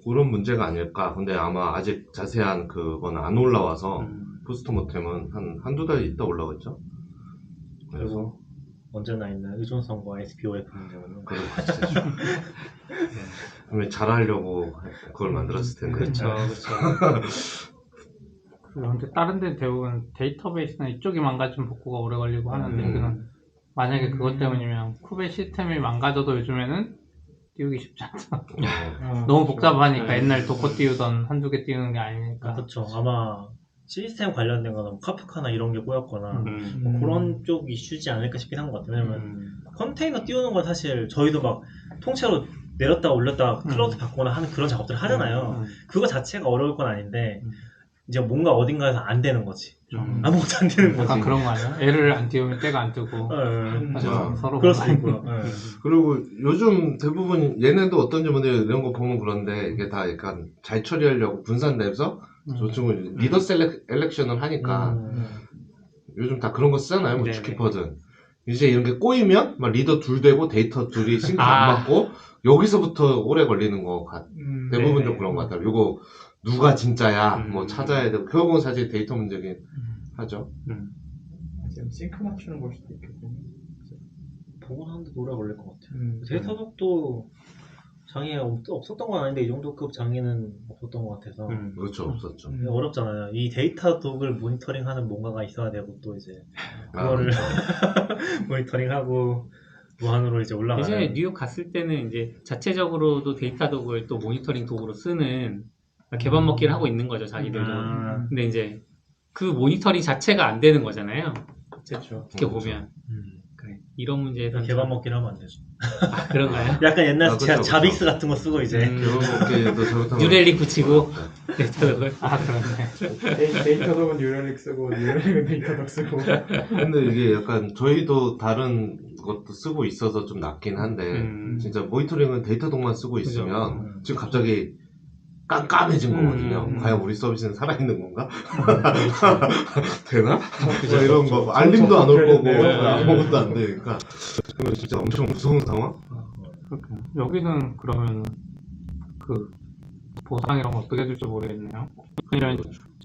그런 문제가 아닐까. 근데 아마 아직 자세한 그건 안 올라와서 포스트모템은 한두 달 있다 올라오겠죠. 그래서 그리고 언제나 있는 의존성과 SPOF 문제는 그럴 것 같아요. 왜 잘하려고 그걸 만들었을 텐데. 그렇죠. 그런데 다른 데는 대부분 데이터베이스나 이쪽이 망가지면 복구가 오래 걸리고 하는데 여기는 만약에 그것 때문이면 쿠베 시스템이 망가져도 요즘에는 띄우기 쉽지 않죠. 너무 복잡하니까 옛날 도커 띄우던 한두 개 띄우는 게 아니니까. 그렇죠. 아마 시스템 관련된 거는 뭐 카프카나 이런 게 꼬였거나 뭐 그런 쪽 이슈지 않을까 싶긴 한 것 같아요. 왜냐면 컨테이너 띄우는 건 사실 저희도 막 통째로 내렸다 올렸다 클라우드 바꾸거나 하는 그런 작업들을 하잖아요. 그거 자체가 어려울 건 아닌데 이제 뭔가 어딘가에서 안 되는 거지. 아무것도 안 되는 거지. 약간 그런 거 아니야? 애를 안 띄우면 때가 안 뜨고. 맞아. 서로 그럴 수도 있고요. 그리고 요즘 대부분 얘네도 어떤지 모르겠는데 이런 거 보면 그런데 이게 다 약간 잘 처리하려고 분산돼서 저 친구 리더 엘렉션을 하니까 요즘 다 그런 거 쓰잖아요. 뭐 네네. 주키퍼든 이제 이런 게 꼬이면 막 리더 둘 되고 데이터 둘이 싱크 안 맞고 여기서부터 오래 걸리는 거 대부분 좀 그런 것 같아요. 요거 누가 진짜야 뭐 찾아야 되고 결국은 사실 데이터 문제긴 하죠. 지금 싱크 맞추는 걸 수도 있겠군요. 보고 하는데 오래 걸릴 것 같아요. 데이터독도 장애가 없었던 건 아닌데 이 정도급 장애는 없었던 것 같아서 그렇죠, 없었죠. 어렵잖아요. 이 데이터독을 모니터링하는 뭔가가 있어야 되고 또 이제 그거를 모니터링하고 무한으로 이제 올라가는. 예전에 뉴욕 갔을 때는 이제 자체적으로도 데이터독을 또 모니터링 도구로 쓰는 개밥 먹기를 하고 있는 거죠, 자기들도. 근데 이제 그 모니터링 자체가 안 되는 거잖아요. 그렇죠. 어떻게 보면. 그래. 이런 문제에서 개밥 먹기를 하면 안 되죠. 아, 그런가요? 약간 옛날 그쵸, 자빅스 같은 거 쓰고 이제 이렇게도 잘못하면 뉴렐릭 붙이고 데이터독을. 아, 그렇네. 데이터독은 뉴럴릭 쓰고 뉴럴릭은 데이터독 쓰고. 근데 이게 약간 저희도 다른 것도 쓰고 있어서 좀 낫긴 한데 진짜 모니터링은 데이터독만 쓰고 있으면 지금 갑자기 깜깜해진 거거든요. 과연 우리 서비스는 살아있는 건가? 되나? 뭐 이런 거 알림도 안 올 거고 아무것도 안 되니까 그거 진짜 엄청 무서운 상황? 여기는 그러면 그 보상 이런 거 어떻게 해줄지 모르겠네요. 그냥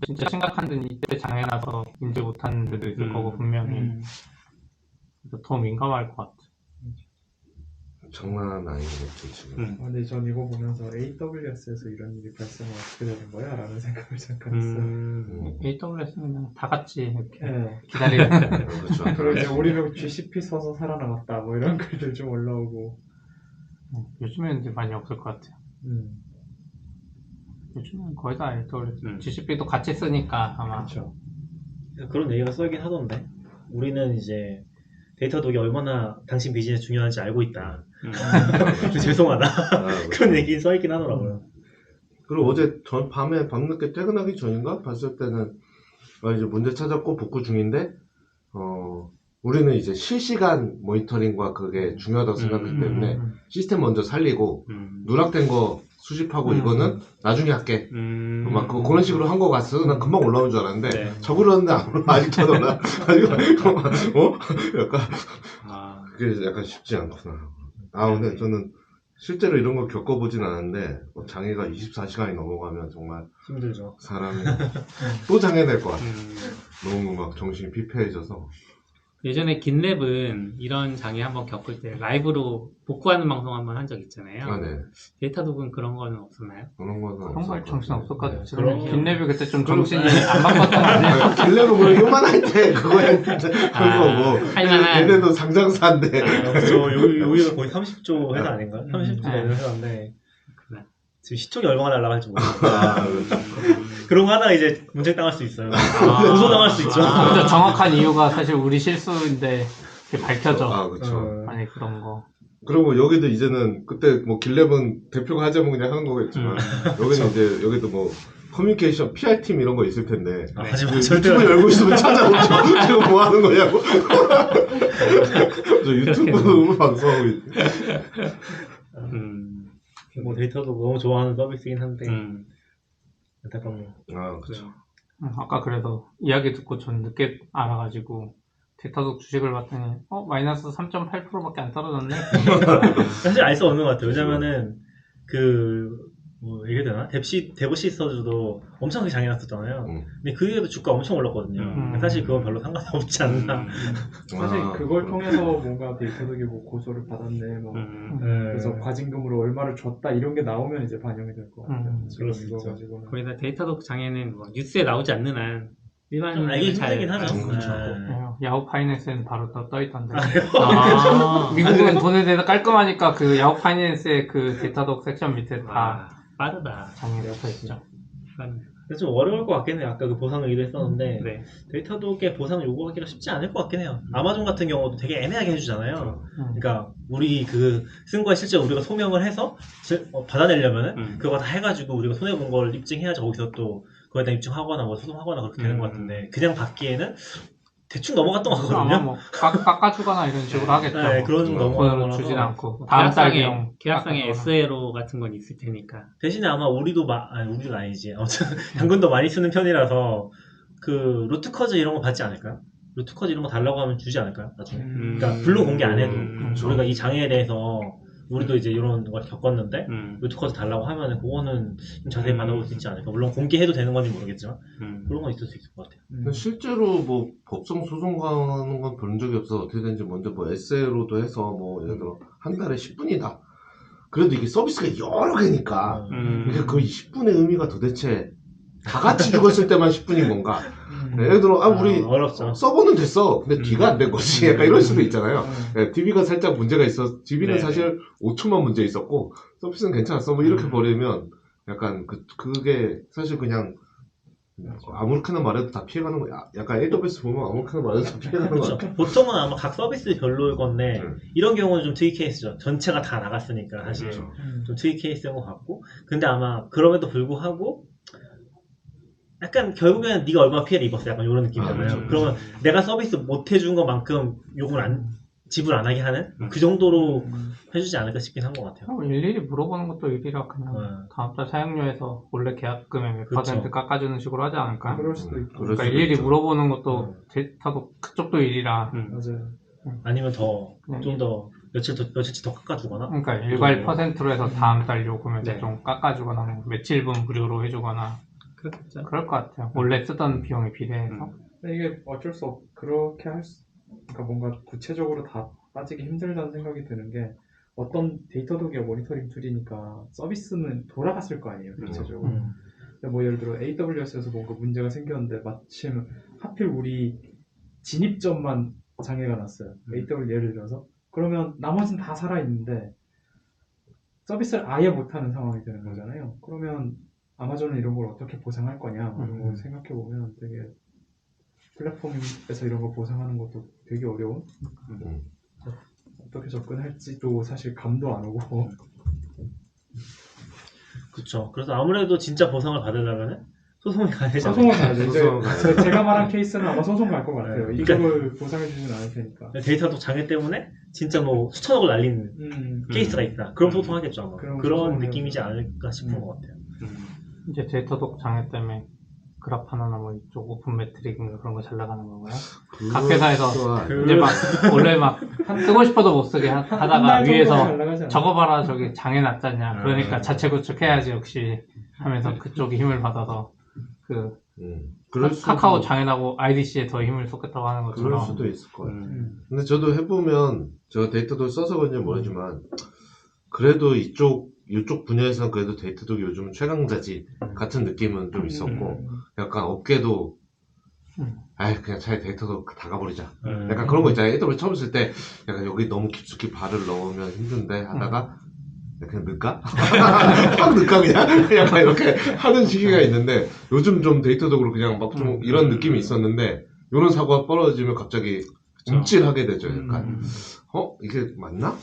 진짜 심각한 데는 이때 장애나서 인지 못하는 데도 있을 거고 분명히 그래서 더 민감할 것 같아. 장난 아니겠죠 지금. 근데 전 이거 보면서 AWS에서 이런 일이 발생하면 어떻게 되는 거야? 라는 생각을 잠깐 했어요. AWS는 그냥 다 같이 이렇게 네. 기다리는. 그렇죠. 그리고 이제 우리는 GCP 써서 살아남았다 뭐 이런 글들 좀 올라오고. 요즘에는 이제 많이 없을 것 같아요. 요즘은 거의 다 AWS. GCP도 같이 쓰니까 아마. 그렇죠. 그런 얘기가 써있긴 하던데 우리는 이제 데이터독이 얼마나 당신 비즈니스 중요한지 알고 있다. 죄송하다. 그런 얘기 써있긴 하더라고요. 그리고 어제 밤늦게 퇴근하기 전인가 봤을 때는 이제 문제 찾았고 복구 중인데 우리는 이제 실시간 모니터링과 그게 중요하다고 생각하기 때문에 시스템 먼저 살리고 누락된 거 수집하고 이거는 나중에 할게. 막 그런 식으로 한 거 같아서 난 금방 올라오는 줄 알았는데 네. 적으려는데 아직도 안 올라. 약간 그게 약간 쉽지 않구나. 근데 저는 실제로 이런 걸 겪어보진 않았는데 장애가 24시간이 넘어가면 정말 힘들죠. 사람이 또 장애 될 것 같아. 너무 막 정신이 피폐해져서 예전에 긴랩은 이런 장애 한번 겪을 때 라이브로 복구하는 방송 한번 한 적 있잖아요. 아, 네. 데이터독은 그런 거는 없었나요? 그런 거는 그런 거 없었고. 정신 없었거든. 네, 그런- 긴랩이 그때 좀 정신이 안 바빴던 거 아니에요? 길레는 뭐 요만할 때 그거 했는데 그거 할만한. 얘네도 상장사인데 여기가 거의 30조 회사 아닌가? 30조 되는 회사인데 그렇구나. 지금 시총이 얼마나 날라갈지 모르겠어요. 아, 그렇죠. 그런 거 하다가 이제 문제 당할 수 있어요. 아. 고소당할 수 있죠. 진짜 정확한 이유가 사실 우리 실수인데 그게 밝혀져. 아, 그렇죠. 아니 그런 거. 그리고 여기도 이제는 그때 뭐 길랩은 대표가 하자면 그냥 하는 거겠지만 여기는 이제 여기도 뭐 커뮤니케이션 PR 팀 이런 거 있을 텐데 아, 하지만 그 절대 유튜브 열고 있으면 찾아오죠. 지금 뭐 하는 거냐고. 저 유튜브 방송하고 있. 뭐 데이터도 너무 좋아하는 서비스긴 한데 음. 안타깝네요. 아, 그렇죠. 아까 그래도 이야기 듣고 전 늦게 알아가지고 데이터독 주식을 봤더니 마이너스 3.8%밖에 안 떨어졌네. 사실 알 수 없는 것 같아요. 왜냐면은 뭐 얘기 되나? 데브시스터즈도 엄청 크게 장애 났었잖아요. 근데 그 이후에도 주가 엄청 올랐거든요. 사실 그건 별로 상관이 없지 않나. 사실 아, 그걸 그렇구나. 통해서 뭔가 데이터독이 뭐 고소를 받았네 뭐 그래서 과징금으로 얼마를 줬다 이런 게 나오면 이제 반영이 될 것 같아요. 지금 그럴 수 이거 있죠. 가지고는 거기다 데이터독 장애는 뭐 뉴스에 나오지 않는 한 일반인은 알기 힘들긴 하죠. 그렇죠. 야후 파이낸스에는 바로 떠있던데. 아, 미국은 돈에 대해서 깔끔하니까 그 야후 파이낸스의 그 데이터독 섹션 밑에 다 와, 빠르다. 장애가 붙어있죠. 근데 좀 어려울 것 같긴 해요. 아까 그 보상 얘기도 했었는데 네. 데이터독의 보상 요구하기가 쉽지 않을 것 같긴 해요. 아마존 같은 경우도 되게 애매하게 해주잖아요. 그러니까 우리 그 쓴 거에 실제 우리가 소명을 해서 받아내려면은 그거 다 해가지고 우리가 손해본 걸 입증해야지 거기서 또 그거에 대한 입증하거나 뭐 소송하거나 그렇게 되는 것 같은데 그냥 받기에는 대충 넘어갔던 것 아마 같거든요. 뭐 깎아주거나 이런 식으로 하겠죠. 네, 뭐. 그런 좀 돈으로 넘어가거나 주진 해서. 않고 다음 달 비용 계약상에 깎아주거나. SLO 같은 건 있을 테니까. 대신에 아마 우리도 우리가 아니지. 아무튼 당근도 많이 쓰는 편이라서 그 루트커즈 이런 거 받지 않을까요? 루트커즈 이런 거 달라고 하면 주지 않을까요? 나중에. 그러니까 블로 공개 안 해도 그렇죠. 우리가 이 장애에 대해서 우리도 이제 이런 걸 겪었는데 음. 루트커즈 달라고 하면은 그거는 좀 자세히 받아볼 수 있지 않을까. 물론 공개해도 되는 건지 모르겠지만 그런 건 있을 수 있을 것 같아요. 근데 실제로 뭐 법정 소송 가는 건 본 적이 없어. 어떻게 되는지 먼저 뭐 에세이로도 해서 뭐 예를 들어 한 달에 10분이다. 그래도 이게 서비스가 여러 개니까 이게 그 10분의 의미가 도대체 다 같이 죽었을 때만 10분인 건가? 예를 들어 우리 어렵죠. 서버는 됐어. 근데 뒤가 안 된 거지. 약간 이럴 수도 있잖아요. 네, DB가 살짝 문제가 있어. DB는 네. 사실 5초만 문제 있었고 서비스는 괜찮았어. 뭐 이렇게 버리면 약간 그게 사실 그냥 아무렇게나 말해도 다 피해가는 거야. 약간 AWS 보면 아무렇게나 말해도 다 피해가는 거 그렇죠. 같아. 보통은 아마 각 서비스 별로일 건데 이런 경우는 좀 특이 케이스죠. 전체가 다 나갔으니까 사실 그렇죠. 좀 특이 케이스인 것 같고 근데 아마 그럼에도 불구하고 약간 결국에는 네가 얼마나 피해를 입었어 약간 이런 느낌이잖아요. 그렇죠. 그러면 내가 서비스 못 해준 것만큼 요금을 지불 안 하게 하는 그 정도로 해주지 않을까 싶긴 한 것 같아요. 일일이 물어보는 것도 일이라 그냥 다음 달 사용료에서 원래 계약금의 몇 그렇죠. 퍼센트 깎아주는 식으로 하지 않을까? 그럴 수도 있고 그럴 그러니까 수도 일일이 있죠. 물어보는 것도 데이터도 그쪽도 일이라 맞아요. 아니면 더 네. 좀 더 며칠치 더 깎아주거나 그러니까 일괄 퍼센트로 해서 다음 달 요금에서 네. 좀 깎아주거나 뭐 며칠분 무료로 해주거나 그렇겠죠. 그럴 것 같아요. 원래 쓰던 비용에 비례해서. 근데 이게 어쩔 수 없, 그렇게 그러니까 뭔가 구체적으로 다 따지기 힘들다는 생각이 드는 게 어떤 데이터독이 모니터링 툴이니까 서비스는 돌아갔을 거 아니에요, 대체적으로. 근데 뭐 예를 들어 AWS에서 뭔가 문제가 생겼는데 마침 하필 우리 진입점만 장애가 났어요. AWS 예를 들어서. 그러면 나머지는 다 살아있는데 서비스를 아예 못하는 상황이 되는 거잖아요. 그러면 아마존은 이런 걸 어떻게 보상할 거냐 이런 걸 생각해보면 되게 플랫폼에서 이런 거 보상하는 것도 되게 어려운 어떻게 접근할지도 사실 감도 안 오고 그렇죠. 그래서 아무래도 진짜 보상을 받으려면은 소송이 가야 되잖아요. 소송을 가야죠. 소송을 가야죠. 제가 말한 케이스는 아마 소송 갈 것 같아요. 네. 이쪽을 보상해주진 않을 테니까. 데이터도 장애 때문에 진짜 뭐 수천억을 날린 케이스가 있다. 그럼 소송하겠죠 아마. 그럼 그런 소송을 느낌이지 해야죠. 않을까 싶은 것 같아요. 이제 데이터독 장애 때문에 그라파나나 뭐 이쪽 오픈 매트릭인가 그런 거 잘 나가는 건가요? 각 회사에서 이제 막 원래 막 쓰고 싶어도 못 쓰게 하다가 위에서 적어봐라 저기 장애 났잖냐 그러니까 자체 구축해야지 역시 하면서 그쪽이 힘을 받아서 그 그럴 수도, 카카오 장애나고 IDC에 더 힘을 쏟겠다고 하는 그럴 것처럼. 수도 있을 것 같아요. 근데 저도 해보면, 제가 데이터도 써서 그런지 모르지만, 그래도 이쪽 분야에서는 그래도 데이터독이 요즘 최강자지 같은 느낌은 좀 있었고, 약간 업계도, 아이, 그냥 차라리 데이터독 다 가버리자. 약간 그런 거 있잖아요. AWS 처음 쓸 때, 약간 여기 너무 깊숙이 발을 넣으면 힘든데 하다가, 그냥 넣을까? 확 넣을까, 그냥? 약간 이렇게 하는 시기가 있는데, 요즘 좀 데이터독으로 그냥 막 좀 이런 느낌이 있었는데, 이런 사고가 벌어지면 갑자기 움찔하게 되죠, 약간. 이게 맞나?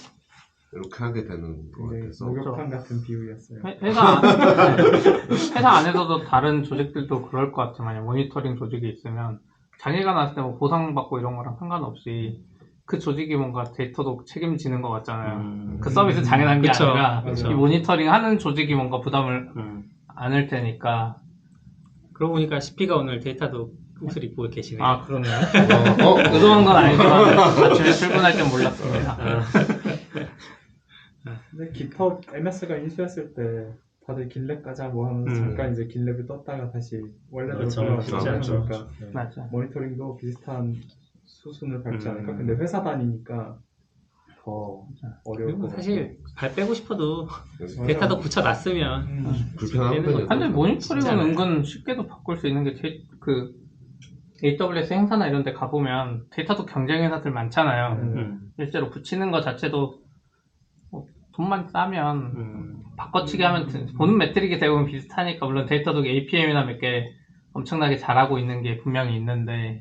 이렇게 하게 되는 것 굉장히 같아서. 목욕탕 같은 비유였어요. 회사 안에서도 다른 조직들도 그럴 것 같아요. 만약 모니터링 조직이 있으면 장애가 났을 때 뭐 보상받고 이런 거랑 상관없이 그 조직이 뭔가 데이터도 책임지는 것 같잖아요. 그 서비스 장애난 게 그쵸. 아니라 그쵸. 이 모니터링 하는 조직이 뭔가 부담을 안을 테니까. 그러고 보니까 CP가 오늘 데이터도 옷을 입고 계시네요. 아, 그러네요. 의도한 건 아니지만 아침에 출근할 땐 몰랐습니다. 근데 GitHub MS가 인수했을 때 다들 길랩 가자 뭐 하면서 잠깐 이제 길랩을 떴다가 다시 원래대로 그렇죠. 돌아가고 쉽지 않죠. 그러니까 맞아. 모니터링도 비슷한 수순을 밟지 않을까? 음. 근데 회사 다니니까 더 어려울 그리고 것 사실 발 빼고 싶어도 같고. 데이터도 붙여놨으면 맞아요. 불편한 되는 편이죠. 근데 진짜 모니터링은 않아요. 은근 쉽게도 바꿀 수 있는 게 그 AWS 행사나 이런 데 가보면 데이터도 경쟁 회사들 많잖아요. 실제로 붙이는 것 자체도 뭐 돈만 싸면 바꿔치기 하면 보는 매트릭이 대부분 비슷하니까 물론 데이터도 APM이나 몇 개 엄청나게 잘하고 있는 게 분명히 있는데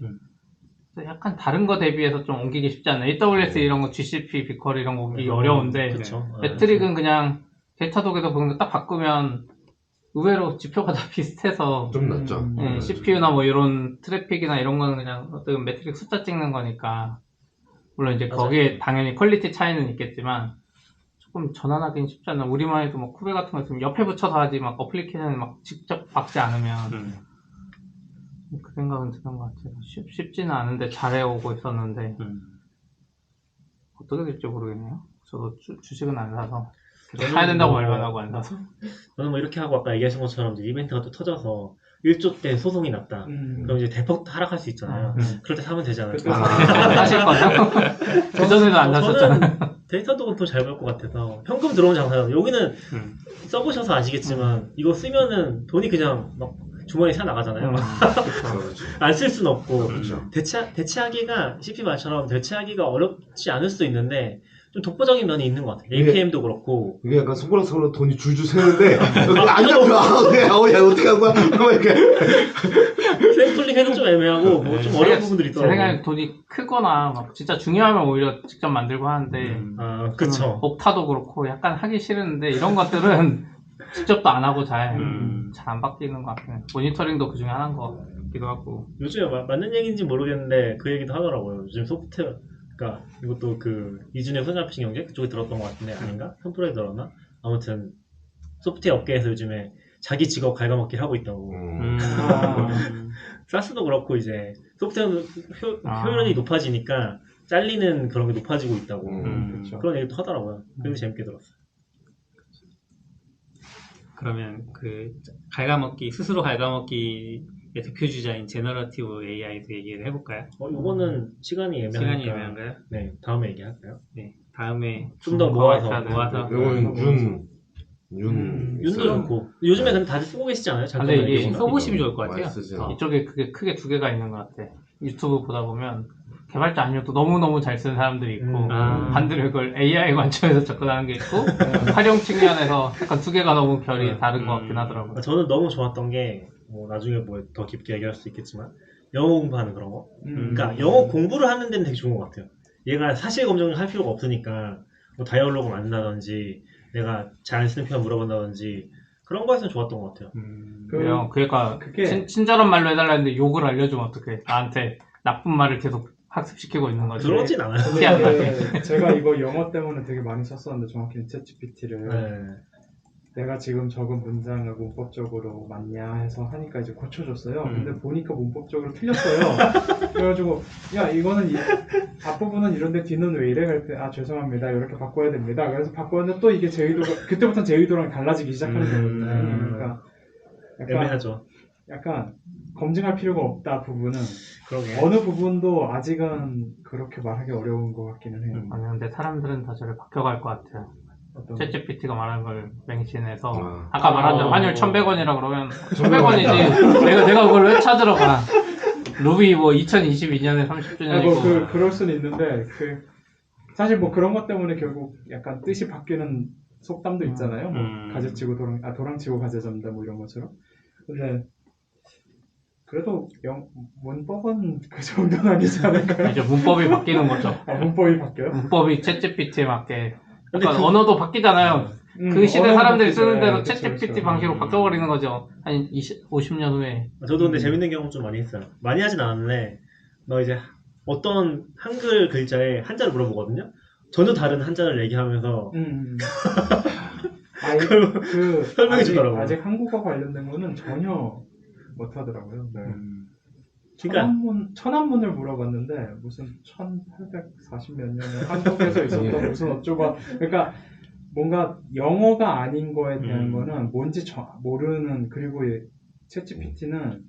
약간 다른 거 대비해서 좀 옮기기 쉽지 않아요. AWS 이런 거 GCP, 빅쿼리 이런 거 옮기기 어려운데 그쵸. 매트릭은 그냥 데이터독에서 보는 거 딱 바꾸면 의외로 지표가 다 비슷해서 좀 낫죠. CPU나 뭐 이런 트래픽이나 이런 거는 그냥 어떤 매트릭 숫자 찍는 거니까 물론 이제 맞아요. 거기에 당연히 퀄리티 차이는 있겠지만 조금 전환하기는 쉽지 않나. 우리만 해도 뭐 쿠베 같은 거 있으면 옆에 붙여서 하지 막 어플리케이션 막 직접 박지 않으면 그 생각은 드는 것 같아요. 쉽지는 않은데 잘해오고 있었는데 어떻게 될지 모르겠네요. 저도 주식은 안 사서 계속 사야 된다고 말만 하고 안 사서. 저는 뭐 이렇게 하고 아까 얘기하신 것처럼 이제 이벤트가 또 터져서 1조 때 소송이 났다. 그럼 이제 대폭 하락할 수 있잖아요. 그럴 때 사면 되지 않을까. 사실 거요? 그전에도 안 사셨잖아요. 저는 데이터도 더 잘 볼 것 같아서 현금 들어오는 장사요. 여기는 써보셔서 아시겠지만 이거 쓰면은 돈이 그냥 막 주머니 차 나가잖아요. 안 쓸 수는 없고 대체하기가 CP 말처럼 대체하기가 어렵지 않을 수도 있는데 좀 독보적인 면이 있는 것 같아요. APM도 그렇고 이게 약간 손가락 사로 돈이 줄줄 새는데 안 잡혀. 야 어떻게 한 거야? 막 이렇게 샘플링 해도 좀 애매하고 뭐 좀 어려운 부분들이 제 있더라고요. 생각에 돈이 크거나 막 진짜 중요하면 오히려 직접 만들고 하는데 아 그쵸. 옥타도 그렇고 약간 하기 싫은데 이런 것들은 직접도 안 하고 잘 안 바뀌는 것 같아요. 모니터링도 그 중에 하나인 것 같기도 하고. 요즘에 맞는 얘기인지 모르겠는데 그 얘기도 하더라고요. 요즘 소프트웨어 그러니까 이것도 그 이준의 손잡히신 경제 그쪽에 들었던 것 같은데 아닌가? 텀프로에 들었나? 아무튼 소프트웨어 업계에서 요즘에 자기 직업 갉아먹기를 하고 있다고. 사스도 그렇고 이제 소프트웨어 효율이 높아지니까 잘리는 그런 게 높아지고 있다고 그렇죠. 그런 얘기도 하더라고요. 그래서 재밌게 들었어요. 그러면 그 스스로 갉아먹기의 대표 주자인 제너러티브 AI도 얘기를 해볼까요? 이거는 시간이 애매하니까 시간이 애매한가요? 네, 다음에 얘기할까요? 네, 다음에 좀 더 모아서 이건 윤도 좋고 요즘에 근데 다들 쓰고 계시지 않아요? 근데 이게 얘기보다? 써보시면 좋을 것 많이 같아요. 쓰죠. 이쪽에 그게 크게 두 개가 있는 것 같아. 유튜브 보다 보면 개발자 아니어도 너무너무 잘 쓰는 사람들이 있고 반대로 이걸 AI 관점에서 접근하는 게 있고 활용 측면에서 약간 두 개가 너무 결이 다른 것 같긴 하더라고요. 저는 너무 좋았던 게 뭐 나중에 뭐 더 깊게 얘기할 수 있겠지만 영어 공부하는 그런 거 그러니까 영어 공부를 하는 데는 되게 좋은 것 같아요. 얘가 사실 검증을 할 필요가 없으니까 뭐 다이얼로그를 만든다든지 내가 잘 안 쓰는 표현 물어본다든지 그런 거에서는 좋았던 것 같아요. 그러니까 그게 친절한 말로 해달라 했는데 욕을 알려주면 어떡해. 나한테 나쁜 말을 계속 학습시키고 있는 거지. 그러진 않아요. 근데 이게 제가 이거 영어 때문에 되게 많이 썼었는데 정확히 챗GPT를 네. 내가 지금 적은 문장을 문법적으로 맞냐 해서 하니까 이제 고쳐줬어요. 근데 보니까 문법적으로 틀렸어요. 그래가지고 야 이거는 앞부분은 이런데 뒤는 왜 이래? 할 때 아 죄송합니다 이렇게 바꿔야 됩니다. 그래서 바꿨는데 또 이게 제 의도가 그때부터 제 의도랑 달라지기 시작하는 거거든요. 그러니까 애매하죠. 약간 검증할 필요가 없다 부분은 그러게. 어느 부분도 아직은 그렇게 말하기 어려운 것 같기는 해요. 아니, 근데 사람들은 다 저를 바뀌어갈 것 같아요. 어떤 챗GPT가 말한 걸 맹신해서 아. 아까 말한 대로 환율 1,100원이라 그러면 1,100원이지 내가 그걸 왜 찾으러 가. 루비 뭐 2022년에 30주년이고 뭐 그럴 수는 있는데 사실 뭐 그런 것 때문에 결국 약간 뜻이 바뀌는 속담도 있잖아요. 뭐 가재치고 도랑치고 가재 잡는다 뭐 이런 것처럼. 근데 그래도 문법은 그 정도는 아니지 않을까요? 이제 문법이 바뀌는 거죠. 문법이 바뀌어요? 문법이 챗GPT에 맞게 근데 약간 언어도 바뀌잖아요. 그 시대 언어는 사람들이 바뀌죠. 쓰는 대로 네, 그쵸, 챗GPT 그쵸. 방식으로 바뀌어버리는 거죠. 한 50년 후에. 저도 근데 재밌는 경험 좀 많이 했어요. 많이 하진 않았는데 막 이제 어떤 한글 글자에 한자를 물어보거든요. 전혀 다른 한자를 얘기하면서 설명해 주더라고요. 아직 한국어 관련된 거는 전혀 못하더라고요. 네. 그러니까 천안문을 물어봤는데 무슨 1840 몇 년에 한국에서 있었던 무슨 어쩌고 그러니까 뭔가 영어가 아닌 거에 대한 거는 뭔지 모르는 그리고 챗GPT는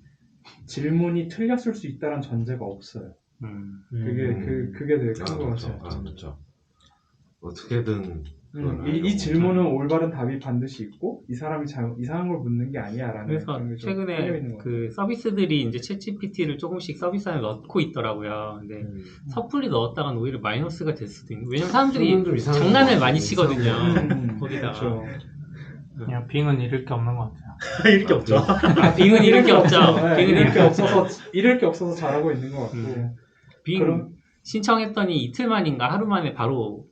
질문이 틀렸을 수 있다는 전제가 없어요. 그게 되게 큰 것 같아요. 그렇죠. 어떻게든 이 질문은 올바른 답이 반드시 있고 이 사람이 이상한 걸 묻는 게 아니야라는. 그래서 최근에 그 서비스들이 이제 챗GPT를 조금씩 서비스 안에 넣고 있더라고요. 근데 섣불리 넣었다간 오히려 마이너스가 될 수도 있는. 왜냐면 사람들이 좀 이상한 장난을 거 많이 같아요. 치거든요. 거기다가. 그렇죠. 그냥 빙은 잃을 게 없는 것 같아요. 이렇게 없죠. 빙은 잃을 게 없죠. 네, 빙은 잃을 게 없어서 잘하고 있는 것 같고. 빙 신청했더니 이틀 만인가 하루 만에 바로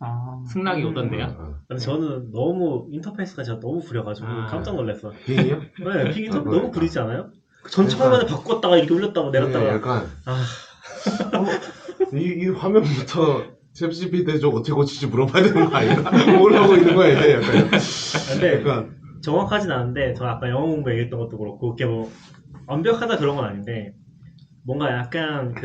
승낙이 오던데요. 근데 저는 너무 인터페이스가 제가 너무 구려가지고 깜짝 놀랐어요. 빙이요? 네, 빙 인터페이스 너무 구리지 않아요? 전 처음에는 바꿨다가 이렇게 올렸다가 내렸다가 약간 이 화면부터 챗GPT 좀 어떻게 고치지 물어봐야 되는 거 아닌가? 뭘 하고 있는 거야 이제 약간. 근데 약간 정확하진 않은데 저 아까 영어 공부 얘기했던 것도 그렇고 그게 뭐 완벽하다 그런 건 아닌데 뭔가 약간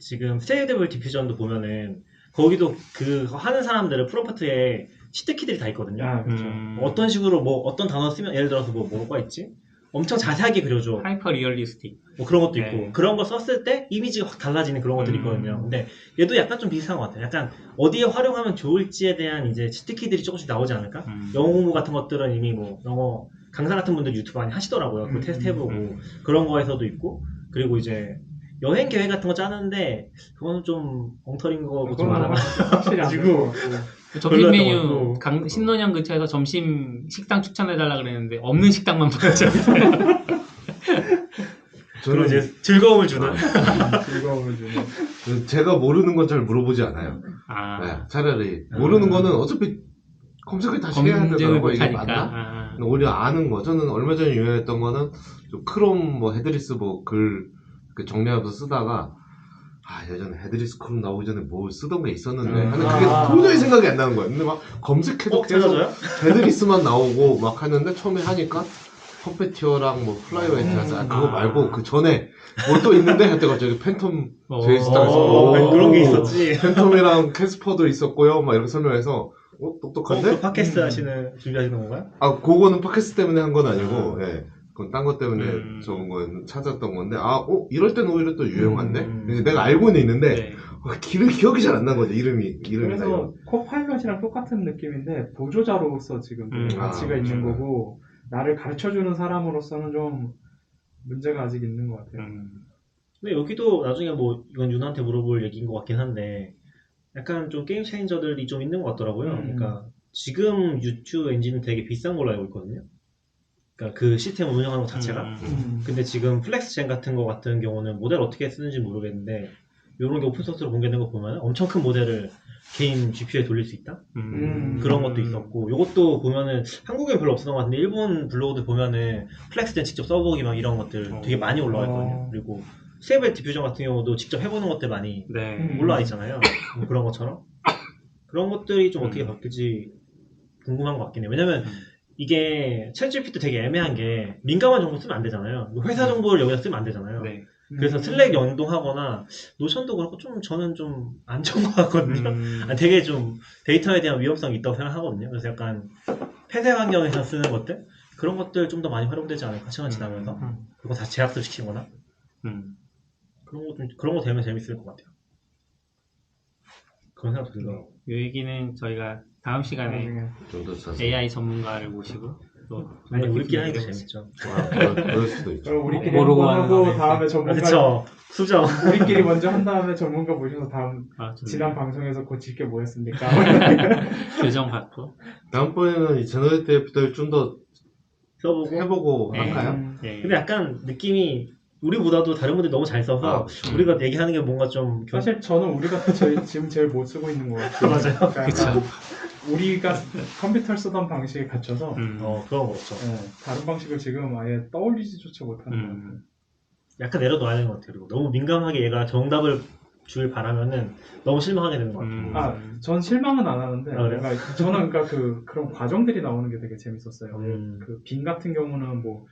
지금 스테이블 디퓨전도 보면은 거기도 그 하는 사람들의 프롬프트에 시트키들이 다 있거든요. 그렇죠. 어떤 식으로 뭐 어떤 단어 쓰면 예를 들어서 뭐가 있지? 엄청 자세하게 그려줘. 하이퍼 리얼리스틱. 뭐 그런 것도 네. 있고 그런 거 썼을 때 이미지가 확 달라지는 그런 것들이 있거든요. 근데 얘도 약간 좀 비슷한 것 같아요. 약간 어디에 활용하면 좋을지에 대한 이제 시트키들이 조금씩 나오지 않을까? 영어 공부 같은 것들은 이미 뭐 영어 강사 같은 분들 유튜브 많이 하시더라고요. 그거 테스트 해보고 그런 거에서도 있고 그리고 이제 여행 계획 같은 거 짜는데 그거는 좀 엉터리인 거고 좀 많아가지고 확실히 안 될 것 같고. 점심 별로였던 메뉴 것 신논현 근처에서 점심 식당 추천해달라 그랬는데 없는 식당만 보여줘요. 그런 이제 즐거움을 주는 즐거움을 주는. 제가 모르는 건 잘 물어보지 않아요. 네, 차라리 모르는 거는 어차피 검색을 다시 해야 검증을 되더라고요. 이게 못하니까. 맞나? 오히려 아는 거. 저는 얼마 전에 유행했던 거는 좀 크롬 뭐 헤드리스 뭐 글 정리하면서 쓰다가 예전에 헤드리스 크롬 나오기 전에 뭐 쓰던 게 있었는데 하는 그게 도저히 생각이 안 나는 거예요. 근데 막 검색해도 계속 헤드리스만 나오고 막 하는데 처음에 하니까 퍼페티어랑 뭐 플라이웨이트라서 그거 말고 그 전에 뭐 또 있는데 하여튼 갑자기 팬텀 제이스타에서 그런 게 있었지. 팬텀이랑 캐스퍼도 있었고요. 막 이렇게 설명해서 똑똑한데? 그 팟캐스트 준비하시는 건가요? 그거는 팟캐스트 때문에 한 건 아니고 예. 그건 딴 것 때문에 적은 건 찾았던 건데 이럴 때는 오히려 또 유용한데 내가 알고는 있는데 기억이 잘 안 난 거죠. 이름이 그래서 코파일럿이랑 똑같은 느낌인데 보조자로서 지금 가치가 있는 거고 나를 가르쳐주는 사람으로서는 좀 문제가 아직 있는 것 같아요. 근데 여기도 나중에 뭐 이건 윤한테 물어볼 얘기인 것 같긴 한데 약간 좀 게임 체인저들이 좀 있는 것 같더라고요. 그러니까 지금 유튜브 엔진은 되게 비싼 걸로 알고 있거든요. 그러니까 그 시스템을 운영하는 것 자체가. 근데 지금 플렉스젠 같은 거 같은 경우는 모델 어떻게 쓰는지 모르겠는데 이런 게 오픈소스로 공개된 거 보면 엄청 큰 모델을 개인 GPU에 돌릴 수 있다? 그런 것도 있었고 이것도 보면은 한국에 별로 없었던 것 같은데 일본 블로그들 보면은 플렉스젠 직접 써보기 막 이런 것들 되게 많이 올라와 있거든요. 그리고 스테이블 디퓨전 같은 경우도 직접 해보는 것들 많이 올라와 있잖아요. 뭐 그런 것처럼 그런 것들이 좀 어떻게 바뀔지 궁금한 것 같긴 해요. 왜냐면 이게 챗GPT 되게 애매한 게 민감한 정보 쓰면 안 되잖아요. 회사 정보를 여기다 쓰면 안 되잖아요. 그래서 슬랙 연동하거나 노션도 그렇고 저는 좀 안 좋은 것 같거든요. 되게 좀 데이터에 대한 위험성이 있다고 생각하거든요. 그래서 약간 폐쇄 환경에서 쓰는 것들 그런 것들 좀 더 많이 활용되지 않을까 시간 지나면서 그거 다 제압을 시키거나 그런 거 되면 재밌을 것 같아요. 그런 생각도 들더라고. 이 얘기는 저희가 다음 시간에 좀 더 자세히. AI 전문가를 모시고 또 아니 우리끼리 하니까 해보겠습니다. 재밌죠. 그럴 수도 있죠. 그럼 우리끼리 모르고 한번 하고 하는 다음에 전문가 그렇죠. 수정. 우리끼리 먼저 한 다음에 전문가 모셔서 다음 아, 좋네요. 지난 방송에서 고칠 게 뭐였습니까? 교정 받고 다음번에는 이 제너레이터 애프터를 좀 더 써보고. 해보고 네. 할까요? 예. 근데 약간 느낌이 우리보다도 다른 분들이 너무 잘 써서 우리가 얘기하는 게 뭔가 좀 사실 저는 우리가 지금 제일 못 쓰고 있는 것 같아요. 맞아요. 그러니까 그쵸. 약간 우리가 컴퓨터를 쓰던 방식에 갇혀서 그런 거 없죠. 다른 방식을 지금 아예 떠올리지조차 못하는 것 같아요. 약간 내려놓아야 되는 것 같아요. 그리고 너무 민감하게 얘가 정답을 주길 바라면은 너무 실망하게 되는 것 같아요. 전 실망은 안 하는데 아, 그래요? 저는 그러니까 그런 과정들이 나오는 게 되게 재밌었어요. 그 빈 같은 경우는 뭐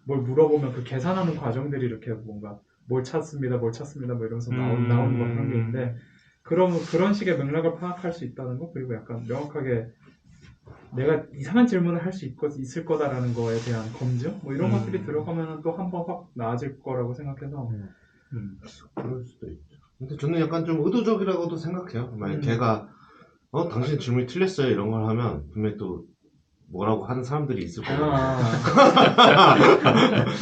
뭘 물어보면 그 계산하는 과정들이 이렇게 뭔가 뭘 찾습니다 뭐 이러면서 나오는 거 그런 게 있는데 그런 식의 맥락을 파악할 수 있다는 거 그리고 약간 명확하게 내가 이상한 질문을 할 수 있을 거다라는 거에 대한 검증 뭐 이런 것들이 들어가면 또 한 번 확 나아질 거라고 생각해서 그럴 수도 있죠. 근데 저는 약간 좀 의도적이라고도 생각해요. 만약 걔가 당신 질문이 틀렸어요 이런 걸 하면 분명히 또 뭐라고 하는 사람들이 있을 거예요.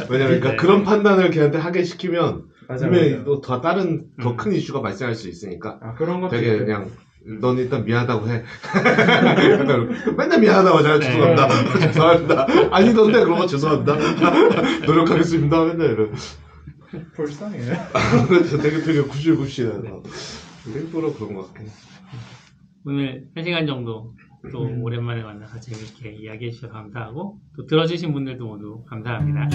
왜냐면 그러니까 그런 판단을 걔한테 하게 시키면 분명히 또 더 다른 더 큰 이슈가 발생할 수 있으니까 그런 것도 되게 그냥 넌 일단 미안하다고 해. 맨날 미안하다고 하잖아. 죄송합니다. 죄송합니다. 아니던데 그런 거 죄송합니다. 노력하겠습니다. 맨날 이런. 불쌍해. 그래서 되게 구실구실해서 일부러 그런 것 같긴 해. 오늘 1시간 정도 또 오랜만에 만나서 재밌게 이야기해 주셔서 감사하고 또 들어주신 분들도 모두 감사합니다.